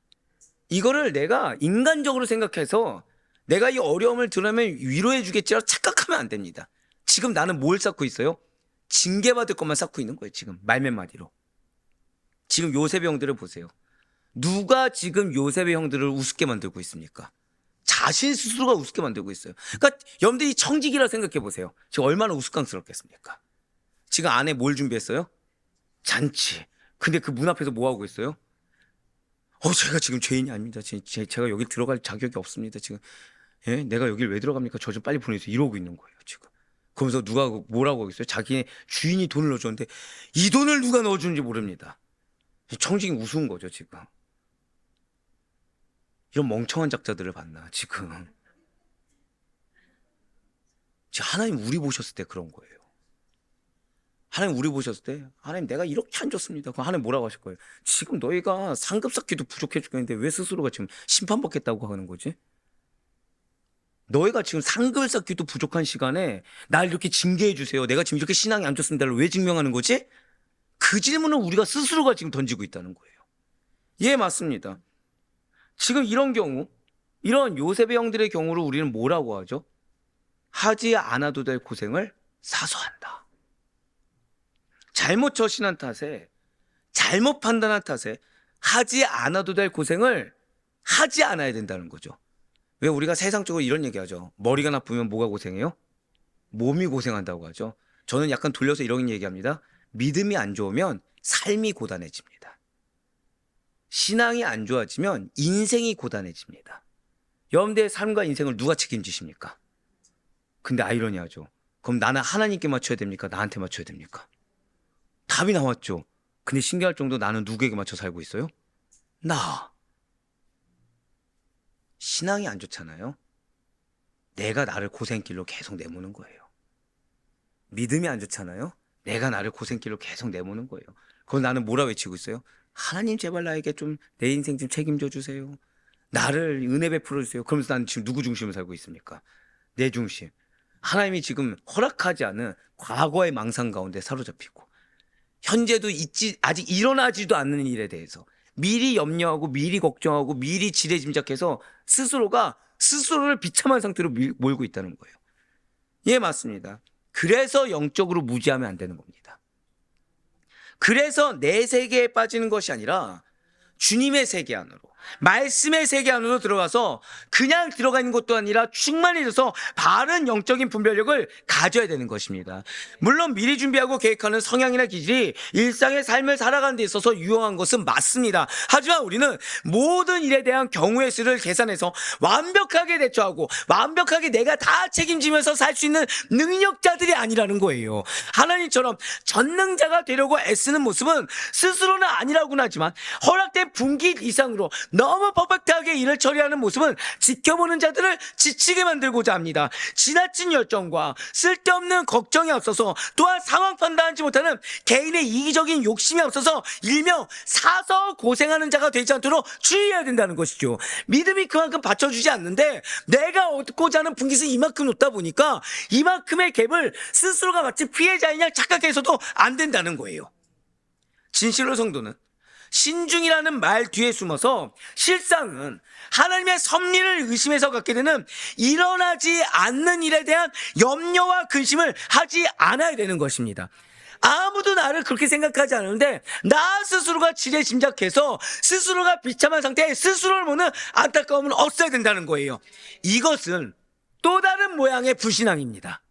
이거를 내가 인간적으로 생각해서 내가 이 어려움을 드러내면 위로해 주겠지라고 착각하면 안 됩니다. 지금 나는 뭘 쌓고 있어요? 징계받을 것만 쌓고 있는 거예요. 지금 말몇 마디로. 지금 요셉의 형들을 보세요. 누가 지금 요셉의 형들을 우습게 만들고 있습니까? 자신 스스로가 우습게 만들고 있어요. 그러니까 여러분들이 청직이라 생각해 보세요. 지금 얼마나 우스꽝스럽겠습니까? 지금 안에 뭘 준비했어요? 잔치. 근데 그 문 앞에서 뭐 하고 있어요? 제가 지금 죄인이 아닙니다. 제가 여기 들어갈 자격이 없습니다. 지금. 예? 내가 여길 왜 들어갑니까? 저 좀 빨리 보내주세요. 이러고 있는 거예요, 지금. 그러면서 누가 뭐라고 하겠어요? 자기 주인이 돈을 넣어줬는데 이 돈을 누가 넣어주는지 모릅니다. 청직이 우스운 거죠, 지금. 이런 멍청한 작자들을 봤나, 지금. 하나님 우리 보셨을 때 그런 거예요. 하나님 우리 보셨을 때 하나님 내가 이렇게 안 좋습니다. 그럼 하나님 뭐라고 하실 거예요? 지금 너희가 상급 쌓기도 부족해 죽겠는데 왜 스스로가 지금 심판받겠다고 하는 거지? 너희가 지금 상급을 쌓기도 부족한 시간에 날 이렇게 징계해 주세요. 내가 지금 이렇게 신앙이 안 좋습니다를 왜 증명하는 거지? 그 질문을 우리가 스스로가 지금 던지고 있다는 거예요. 예, 맞습니다. 지금 이런 경우, 이런 요셉의 형들의 경우를 우리는 뭐라고 하죠? 하지 않아도 될 고생을 사소한다. 잘못 처신한 탓에, 잘못 판단한 탓에 하지 않아도 될 고생을 하지 않아야 된다는 거죠. 왜 우리가 세상적으로 이런 얘기하죠? 머리가 나쁘면 뭐가 고생해요? 몸이 고생한다고 하죠. 저는 약간 돌려서 이런 얘기합니다. 믿음이 안 좋으면 삶이 고단해집니다. 신앙이 안 좋아지면 인생이 고단해집니다. 여러분들의 삶과 인생을 누가 책임지십니까? 근데 아이러니하죠. 그럼 나는 하나님께 맞춰야 됩니까? 나한테 맞춰야 됩니까? 답이 나왔죠. 근데 신기할 정도 나는 누구에게 맞춰 살고 있어요? 나. 신앙이 안 좋잖아요. 내가 나를 고생길로 계속 내모는 거예요. 믿음이 안 좋잖아요. 내가 나를 고생길로 계속 내모는 거예요. 그럼 나는 뭐라 외치고 있어요? 하나님 제발 나에게 좀 내 인생 좀 책임져 주세요. 나를 은혜 베풀어 주세요. 그러면서 나는 지금 누구 중심으로 살고 있습니까? 내 중심. 하나님이 지금 허락하지 않은 과거의 망상 가운데 사로잡히고 현재도 아직 일어나지도 않는 일에 대해서 미리 염려하고 미리 걱정하고 미리 지레짐작해서 스스로를 비참한 상태로 몰고 있다는 거예요. 예, 맞습니다. 그래서 영적으로 무지하면 안 되는 겁니다. 그래서 내 세계에 빠지는 것이 아니라 주님의 세계 안으로, 말씀의 세계 안으로 들어가서 그냥 들어가 있는 것도 아니라 충만해져서 바른 영적인 분별력을 가져야 되는 것입니다. 물론 미리 준비하고 계획하는 성향이나 기질이 일상의 삶을 살아가는 데 있어서 유용한 것은 맞습니다. 하지만 우리는 모든 일에 대한 경우의 수를 계산해서 완벽하게 대처하고 완벽하게 내가 다 책임지면서 살 수 있는 능력자들이 아니라는 거예요. 하나님처럼 전능자가 되려고 애쓰는 모습은 스스로는 아니라고는 하지만 허락된 분기 이상으로 너무 퍼펙트하게 일을 처리하는 모습은 지켜보는 자들을 지치게 만들고자 합니다. 지나친 열정과 쓸데없는 걱정이 앞서서 또한 상황 판단하지 못하는 개인의 이기적인 욕심이 앞서서 일명 사서 고생하는 자가 되지 않도록 주의해야 된다는 것이죠. 믿음이 그만큼 받쳐주지 않는데 내가 얻고자 하는 분깃을 이만큼 놓다 보니까 이만큼의 갭을 스스로가 마치 피해자인 양 착각해서도 안 된다는 거예요. 진실로 성도는 신중이라는 말 뒤에 숨어서 실상은 하나님의 섭리를 의심해서 갖게 되는 일어나지 않는 일에 대한 염려와 근심을 하지 않아야 되는 것입니다. 아무도 나를 그렇게 생각하지 않는데 나 스스로가 지레짐작해서 스스로가 비참한 상태에 스스로를 보는 안타까움은 없어야 된다는 거예요. 이것은 또 다른 모양의 불신앙입니다.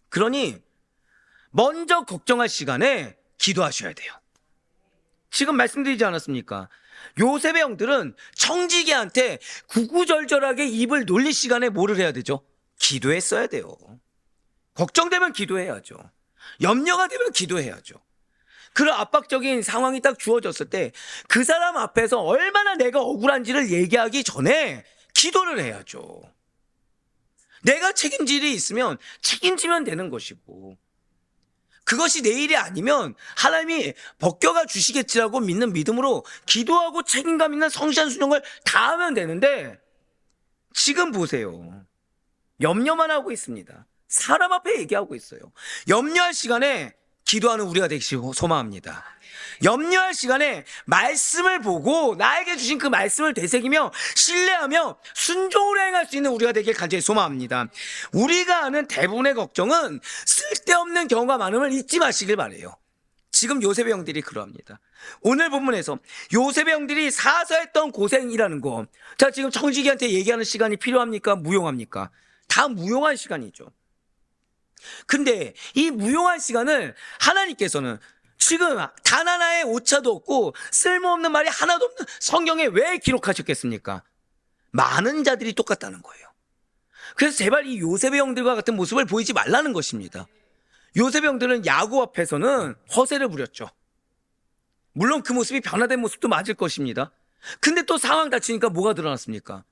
그러니 먼저 걱정할 시간에 기도하셔야 돼요. 지금 말씀드리지 않았습니까? 요셉의 형들은 청지기한테 구구절절하게 입을 놀릴 시간에 뭐를 해야 되죠? 기도했어야 돼요. 걱정되면 기도해야죠. 염려가 되면 기도해야죠. 그런 압박적인 상황이 딱 주어졌을 때 그 사람 앞에서 얼마나 내가 억울한지를 얘기하기 전에 기도를 해야죠. 내가 책임질 일이 있으면 책임지면 되는 것이고 그것이 내 일이 아니면 하나님이 벗겨가 주시겠지라고 믿는 믿음으로 기도하고 책임감 있는 성실한 순종을 다하면 되는데 지금 보세요. 염려만 하고 있습니다. 사람 앞에 얘기하고 있어요. 염려할 시간에 기도하는 우리가 되시기 소망합니다. 염려할 시간에 말씀을 보고 나에게 주신 그 말씀을 되새기며 신뢰하며 순종으로 행할 수 있는 우리가 되길 간절히 소망합니다. 우리가 아는 대부분의 걱정은 쓸데없는 경우가 많음을 잊지 마시길 바라요. 지금 요셉의 형들이 그러합니다. 오늘 본문에서 요셉의 형들이 사서했던 고생이라는 거, 자 지금 청지기한테 얘기하는 시간이 필요합니까? 무용합니까? 다 무용한 시간이죠. 근데 이 무용한 시간을 하나님께서는 지금 단 하나의 오차도 없고 쓸모없는 말이 하나도 없는 성경에 왜 기록하셨겠습니까? 많은 자들이 똑같다는 거예요. 그래서 제발 이 요셉의 형들과 같은 모습을 보이지 말라는 것입니다. 요셉의 형들은 야곱 앞에서는 허세를 부렸죠. 물론 그 모습이 변화된 모습도 맞을 것입니다. 근데 또 상황 닥치니까 뭐가 드러났습니까?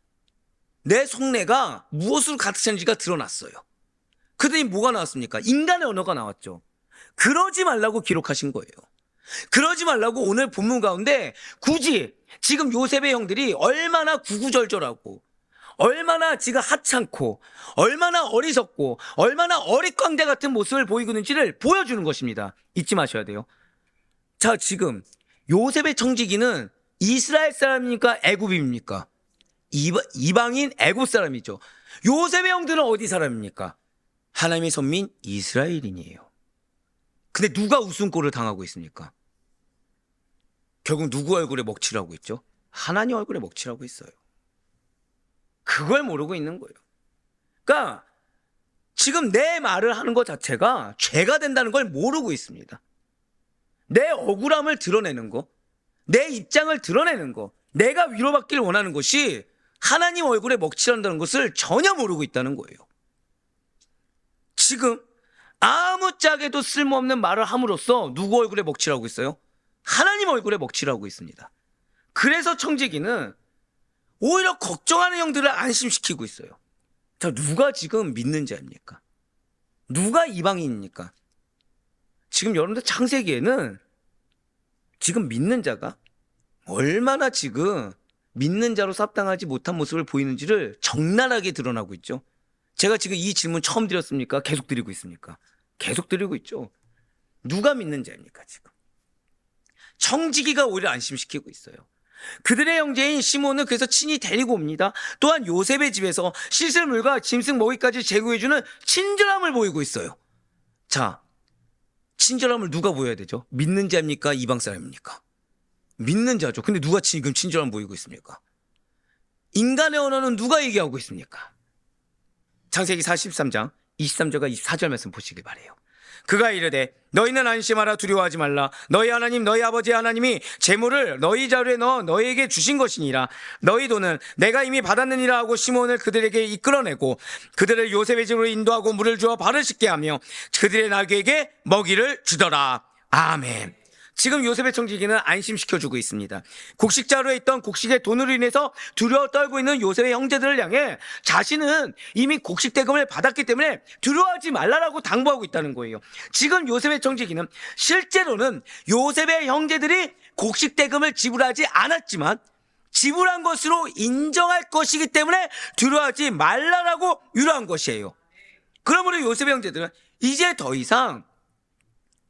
내 속내가 무엇으로 가득 찬지가 드러났어요. 그러더니 뭐가 나왔습니까? 인간의 언어가 나왔죠. 그러지 말라고 기록하신 거예요. 그러지 말라고 오늘 본문 가운데 굳이 지금 요셉의 형들이 얼마나 구구절절하고 얼마나 지금 하찮고 얼마나 어리석고 얼마나 어릿광대 같은 모습을 보이고 있는지를 보여주는 것입니다. 잊지 마셔야 돼요. 자, 지금 요셉의 청지기는 이스라엘 사람입니까? 애굽입니까? 이방인 애굽 사람이죠. 요셉의 형들은 어디 사람입니까? 하나님의 선민 이스라엘인이에요. 근데 누가 웃음꼴을 당하고 있습니까? 결국 누구 얼굴에 먹칠을 하고 있죠? 하나님 얼굴에 먹칠을 하고 있어요. 그걸 모르고 있는 거예요. 그러니까 지금 내 말을 하는 것 자체가 죄가 된다는 걸 모르고 있습니다. 내 억울함을 드러내는 거, 내 입장을 드러내는 거, 내가 위로받기를 원하는 것이 하나님 얼굴에 먹칠한다는 것을 전혀 모르고 있다는 거예요. 지금 아무짝에도 쓸모없는 말을 함으로써 누구 얼굴에 먹칠하고 있어요? 하나님 얼굴에 먹칠하고 있습니다. 그래서 청지기는 오히려 걱정하는 형들을 안심시키고 있어요. 자, 누가 지금 믿는 자입니까? 누가 이방인입니까? 지금 여러분들 창세기에는 지금 믿는 자가 얼마나 지금 믿는 자로 삽당하지 못한 모습을 보이는지를 적나라하게 드러나고 있죠. 제가 지금 이 질문 처음 드렸습니까? 계속 드리고 있습니까? 계속 드리고 있죠. 누가 믿는 자입니까, 지금? 청지기가 오히려 안심시키고 있어요. 그들의 형제인 시몬은 그래서 친히 데리고 옵니다. 또한 요셉의 집에서 씻을 물과 짐승 먹이까지 제공해주는 친절함을 보이고 있어요. 자, 친절함을 누가 보여야 되죠? 믿는 자입니까? 이방 사람입니까? 믿는 자죠. 근데 누가 지금 친절함 보이고 있습니까? 인간의 언어는 누가 얘기하고 있습니까? 창세기 43장 23절과 24절 말씀 보시길 바라요. 그가 이르되 너희는 안심하라 두려워하지 말라 너희 하나님 너희 아버지 하나님이 재물을 너희 자루에 넣어 너희에게 주신 것이니라 너희 돈은 내가 이미 받았느니라 하고 시몬을 그들에게 이끌어내고 그들을 요셉의 집으로 인도하고 물을 주어 발을 씻게 하며 그들의 나귀에게 먹이를 주더라. 아멘. 지금 요셉의 청지기는 안심시켜주고 있습니다. 곡식자루에 있던 곡식의 돈으로 인해서 두려워 떨고 있는 요셉의 형제들을 향해 자신은 이미 곡식 대금을 받았기 때문에 두려워하지 말라라고 당부하고 있다는 거예요. 지금 요셉의 청지기는 실제로는 요셉의 형제들이 곡식 대금을 지불하지 않았지만 지불한 것으로 인정할 것이기 때문에 두려워하지 말라라고 유로한 것이에요. 그러므로 요셉의 형제들은 이제 더 이상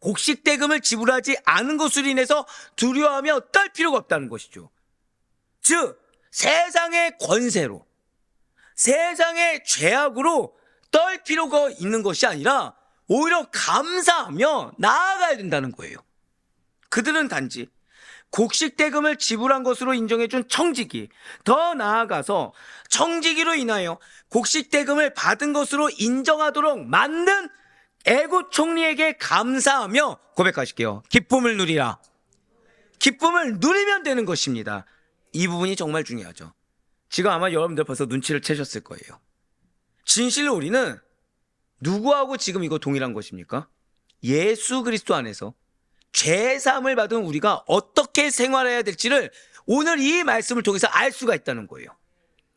곡식 대금을 지불하지 않은 것으로 인해서 두려워하며 떨 필요가 없다는 것이죠. 즉 세상의 권세로 세상의 죄악으로 떨 필요가 있는 것이 아니라 오히려 감사하며 나아가야 된다는 거예요. 그들은 단지 곡식 대금을 지불한 것으로 인정해준 청지기, 더 나아가서 청지기로 인하여 곡식 대금을 받은 것으로 인정하도록 만든 애굽 총리에게 감사하며 고백하실게요. 기쁨을 누리라. 기쁨을 누리면 되는 것입니다. 이 부분이 정말 중요하죠. 지금 아마 여러분들 벌써 눈치를 채셨을 거예요. 진실로 우리는 누구하고 지금 이거 동일한 것입니까? 예수 그리스도 안에서 죄사함을 받은 우리가 어떻게 생활해야 될지를 오늘 이 말씀을 통해서 알 수가 있다는 거예요.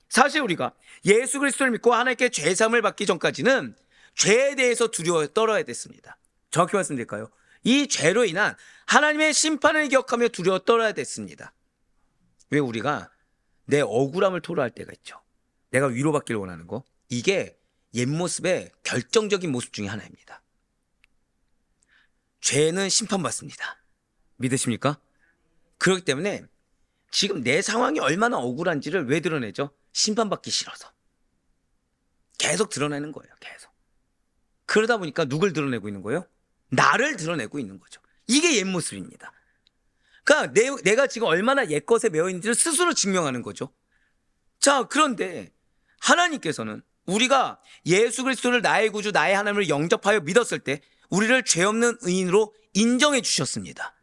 사실 우리가 예수 그리스도를 믿고 하나님께 죄사함을 받기 전까지는 죄에 대해서 두려워 떨어야 됐습니다. 정확히 말씀드릴까요? 이 죄로 인한 하나님의 심판을 기억하며 두려워 떨어야 됐습니다. 왜 우리가 내 억울함을 토로할 때가 있죠. 내가 위로받기를 원하는 거. 이게 옛 모습의 결정적인 모습 중에 하나입니다. 죄는 심판받습니다. 믿으십니까? 그렇기 때문에 지금 내 상황이 얼마나 억울한지를 왜 드러내죠? 심판받기 싫어서. 계속 드러내는 거예요. 계속. 그러다 보니까 누굴 드러내고 있는 거예요? 나를 드러내고 있는 거죠. 이게 옛 모습입니다. 그러니까 내가 지금 얼마나 옛 것에 매여 있는지를 스스로 증명하는 거죠. 자, 그런데 하나님께서는 우리가 예수 그리스도를 나의 구주, 나의 하나님을 영접하여 믿었을 때 우리를 죄 없는 의인으로 인정해 주셨습니다.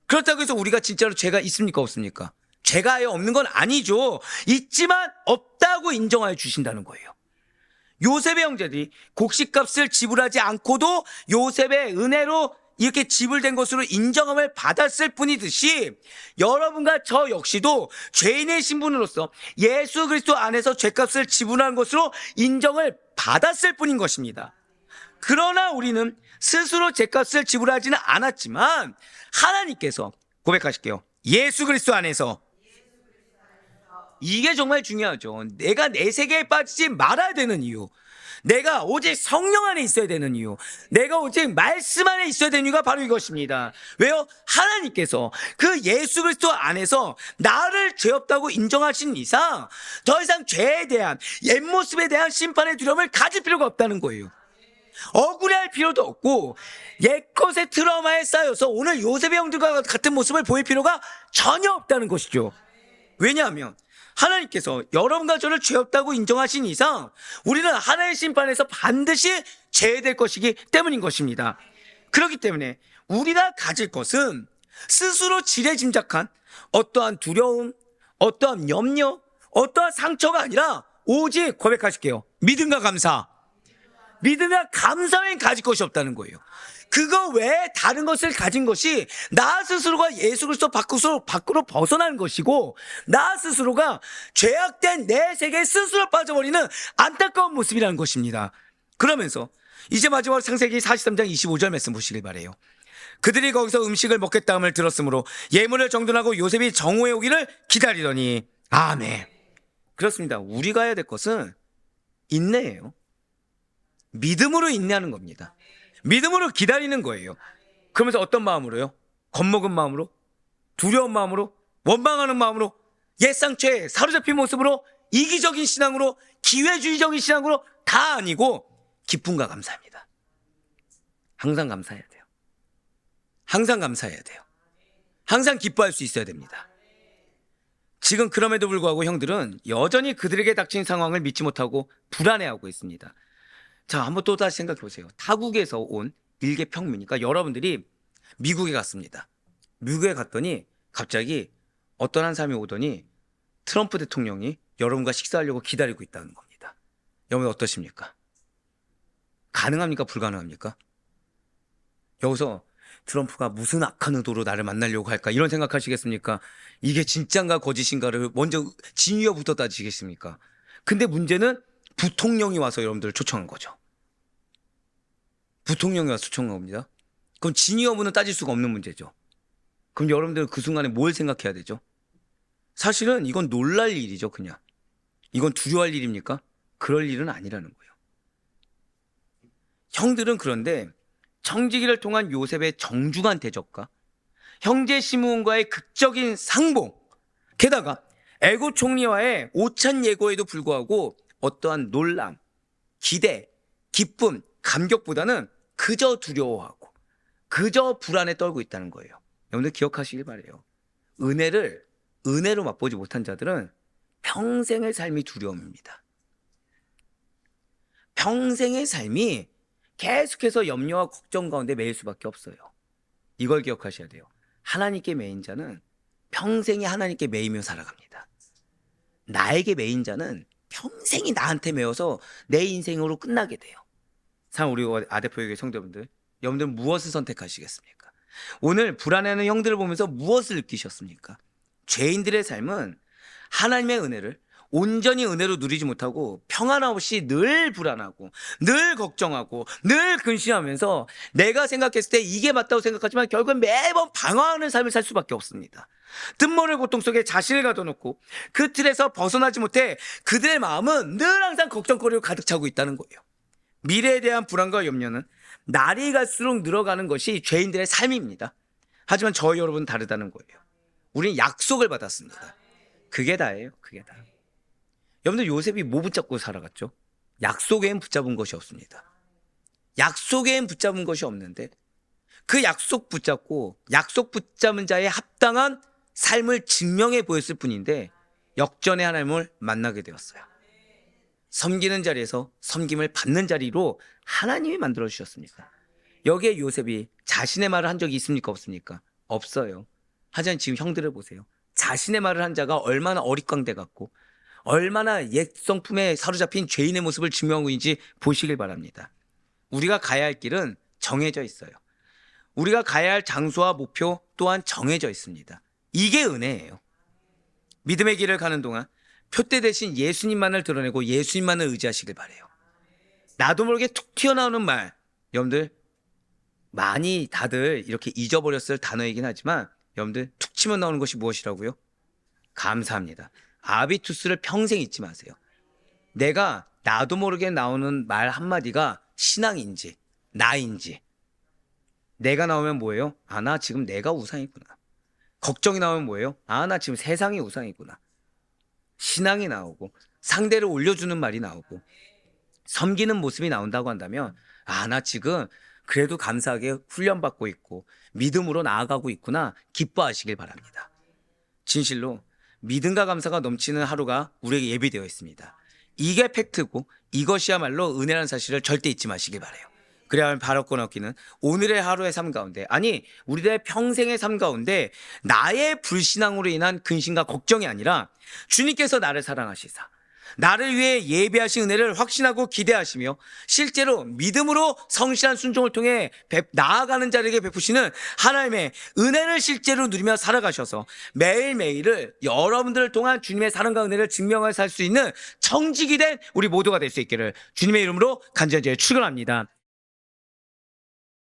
그렇다고 해서 우리가 진짜로 죄가 있습니까? 없습니까? 죄가 아예 없는 건 아니죠. 있지만 없다고 인정하여 주신다는 거예요. 요셉의 형제들이 곡식값을 지불하지 않고도 요셉의 은혜로 이렇게 지불된 것으로 인정함을 받았을 뿐이듯이 여러분과 저 역시도 죄인의 신분으로서 예수 그리스도 안에서 죄값을 지불한 것으로 인정을 받았을 뿐인 것입니다. 그러나 우리는 스스로 제값을 지불하지는 않았지만 하나님께서 고백하실게요. 예수 그리스도 안에서. 이게 정말 중요하죠. 내가 내 세계에 빠지지 말아야 되는 이유, 내가 오직 성령 안에 있어야 되는 이유, 내가 오직 말씀 안에 있어야 되는 이유가 바로 이것입니다. 왜요? 하나님께서 그 예수 그리스도 안에서 나를 죄 없다고 인정하신 이상 더 이상 죄에 대한, 옛 모습에 대한 심판의 두려움을 가질 필요가 없다는 거예요. 억울해할 필요도 없고 옛것의 트라우마에 쌓여서 오늘 요셉의 형들과 같은 모습을 보일 필요가 전혀 없다는 것이죠. 왜냐하면 하나님께서 여러분과 저를 죄 없다고 인정하신 이상 우리는 하나님의 심판에서 반드시 제외될 것이기 때문인 것입니다. 그렇기 때문에 우리가 가질 것은 스스로 지레짐작한 어떠한 두려움, 어떠한 염려, 어떠한 상처가 아니라 오직 고백하실게요. 믿음과 감사. 믿음과 감사 외엔 가질 것이 없다는 거예요. 그거 외에 다른 것을 가진 것이 나 스스로가 예수 그리스도 밖으로 벗어나는 것이고, 나 스스로가 죄악된 내 세계에 스스로 빠져버리는 안타까운 모습이라는 것입니다. 그러면서 이제 마지막으로 창세기 43장 25절 말씀 보시길 바라요. 그들이 거기서 음식을 먹겠다함을 들었으므로 예물을 정돈하고 요셉이 정오에 오기를 기다리더니. 아멘. 그렇습니다. 우리가 해야 될 것은 인내예요. 믿음으로 인내하는 겁니다. 믿음으로 기다리는 거예요. 그러면서 어떤 마음으로요? 겁먹은 마음으로, 두려운 마음으로, 원망하는 마음으로, 옛 상처에 사로잡힌 모습으로, 이기적인 신앙으로, 기회주의적인 신앙으로 다 아니고 기쁨과 감사합니다. 항상 감사해야 돼요. 항상 감사해야 돼요. 항상 기뻐할 수 있어야 됩니다. 지금 그럼에도 불구하고 형들은 여전히 그들에게 닥친 상황을 믿지 못하고 불안해하고 있습니다. 자, 한번 또 다시 생각해 보세요. 타국에서 온 일개 평민, 그러니까 여러분들이 미국에 갔습니다. 미국에 갔더니 갑자기 어떤 한 사람이 오더니 트럼프 대통령이 여러분과 식사하려고 기다리고 있다는 겁니다. 여러분 어떠십니까? 가능합니까? 불가능합니까? 여기서 트럼프가 무슨 악한 의도로 나를 만나려고 할까, 이런 생각하시겠습니까? 이게 진짠가 거짓인가를 먼저 진위어부터 따지시겠습니까? 근데 문제는 부통령이 와서 여러분들을 초청한 거죠. 부통령이 와서 초청한 겁니다. 그럼 진위 여부는 따질 수가 없는 문제죠. 그럼 여러분들은 그 순간에 뭘 생각해야 되죠? 사실은 이건 놀랄 일이죠. 그냥 이건 두려워할 일입니까? 그럴 일은 아니라는 거예요. 형들은 그런데 청지기를 통한 요셉의 정중한 대접과 형제 시므온과의 극적인 상봉, 게다가 애굽 총리와의 오찬 예고에도 불구하고 어떠한 놀람, 기대, 기쁨, 감격보다는 그저 두려워하고 그저 불안에 떨고 있다는 거예요. 여러분들 기억하시길 바라요. 은혜로 맛보지 못한 자들은 평생의 삶이 두려움입니다. 평생의 삶이 계속해서 염려와 걱정 가운데 매일 수밖에 없어요. 이걸 기억하셔야 돼요. 하나님께 매인 자는 평생이 하나님께 매이며 살아갑니다. 나에게 매인 자는 평생이 나한테 매여서 내 인생으로 끝나게 돼요. 참, 우리 아대표에게 성도분들, 여러분들 무엇을 선택하시겠습니까? 오늘 불안해하는 형들을 보면서 무엇을 느끼셨습니까? 죄인들의 삶은 하나님의 은혜를 온전히 은혜로 누리지 못하고 평안 없이 늘 불안하고 늘 걱정하고 늘 근심하면서 내가 생각했을 때 이게 맞다고 생각하지만 결국은 매번 방황하는 삶을 살 수밖에 없습니다. 뜻모를 고통 속에 자신을 가둬놓고 그 틀에서 벗어나지 못해 그들의 마음은 늘 항상 걱정거리로 가득 차고 있다는 거예요. 미래에 대한 불안과 염려는 날이 갈수록 늘어가는 것이 죄인들의 삶입니다. 하지만 저희 여러분은 다르다는 거예요. 우리는 약속을 받았습니다. 그게 다예요. 그게 다. 여러분들 요셉이 뭐 붙잡고 살아갔죠? 약속에는 붙잡은 것이 없습니다. 약속에는 붙잡은 것이 없는데 그 약속 붙잡고 약속 붙잡은 자의 합당한 삶을 증명해 보였을 뿐인데 역전의 하나님을 만나게 되었어요. 섬기는 자리에서 섬김을 받는 자리로 하나님이 만들어 주셨습니다. 여기에 요셉이 자신의 말을 한 적이 있습니까? 없습니까? 없어요. 하지만 지금 형들을 보세요. 자신의 말을 한 자가 얼마나 어릿광대 같고 얼마나 옛 성품에 사로잡힌 죄인의 모습을 증명하고 있는지 보시길 바랍니다. 우리가 가야 할 길은 정해져 있어요. 우리가 가야 할 장소와 목표 또한 정해져 있습니다. 이게 은혜예요. 믿음의 길을 가는 동안 표대 대신 예수님만을 드러내고 예수님만을 의지하시길 바라요. 나도 모르게 툭 튀어나오는 말, 여러분들 많이 다들 이렇게 잊어버렸을 단어이긴 하지만 여러분들 툭 치면 나오는 것이 무엇이라고요? 감사합니다. 아비투스를 평생 잊지 마세요. 내가 나도 모르게 나오는 말 한마디가 신앙인지 나인지, 내가 나오면 뭐예요? 아, 나 지금 내가 우상이구나. 걱정이 나오면 뭐예요? 아, 나 지금 세상이 우상이구나. 신앙이 나오고 상대를 올려주는 말이 나오고 섬기는 모습이 나온다고 한다면 아, 나 지금 그래도 감사하게 훈련받고 있고 믿음으로 나아가고 있구나, 기뻐하시길 바랍니다. 진실로 믿음과 감사가 넘치는 하루가 우리에게 예비되어 있습니다. 이게 팩트고 이것이야말로 은혜라는 사실을 절대 잊지 마시길 바라요. 그래야 바라고 얻기는 오늘의 하루의 삶 가운데, 아니 우리들의 평생의 삶 가운데 나의 불신앙으로 인한 근심과 걱정이 아니라 주님께서 나를 사랑하시사 나를 위해 예비하신 은혜를 확신하고 기대하시며 실제로 믿음으로 성실한 순종을 통해 나아가는 자에게 베푸시는 하나님의 은혜를 실제로 누리며 살아가셔서 매일매일을 여러분들을 통한 주님의 사랑과 은혜를 증명해 살 수 있는 청직이 된 우리 모두가 될 수 있기를 주님의 이름으로 간절히 축원합니다.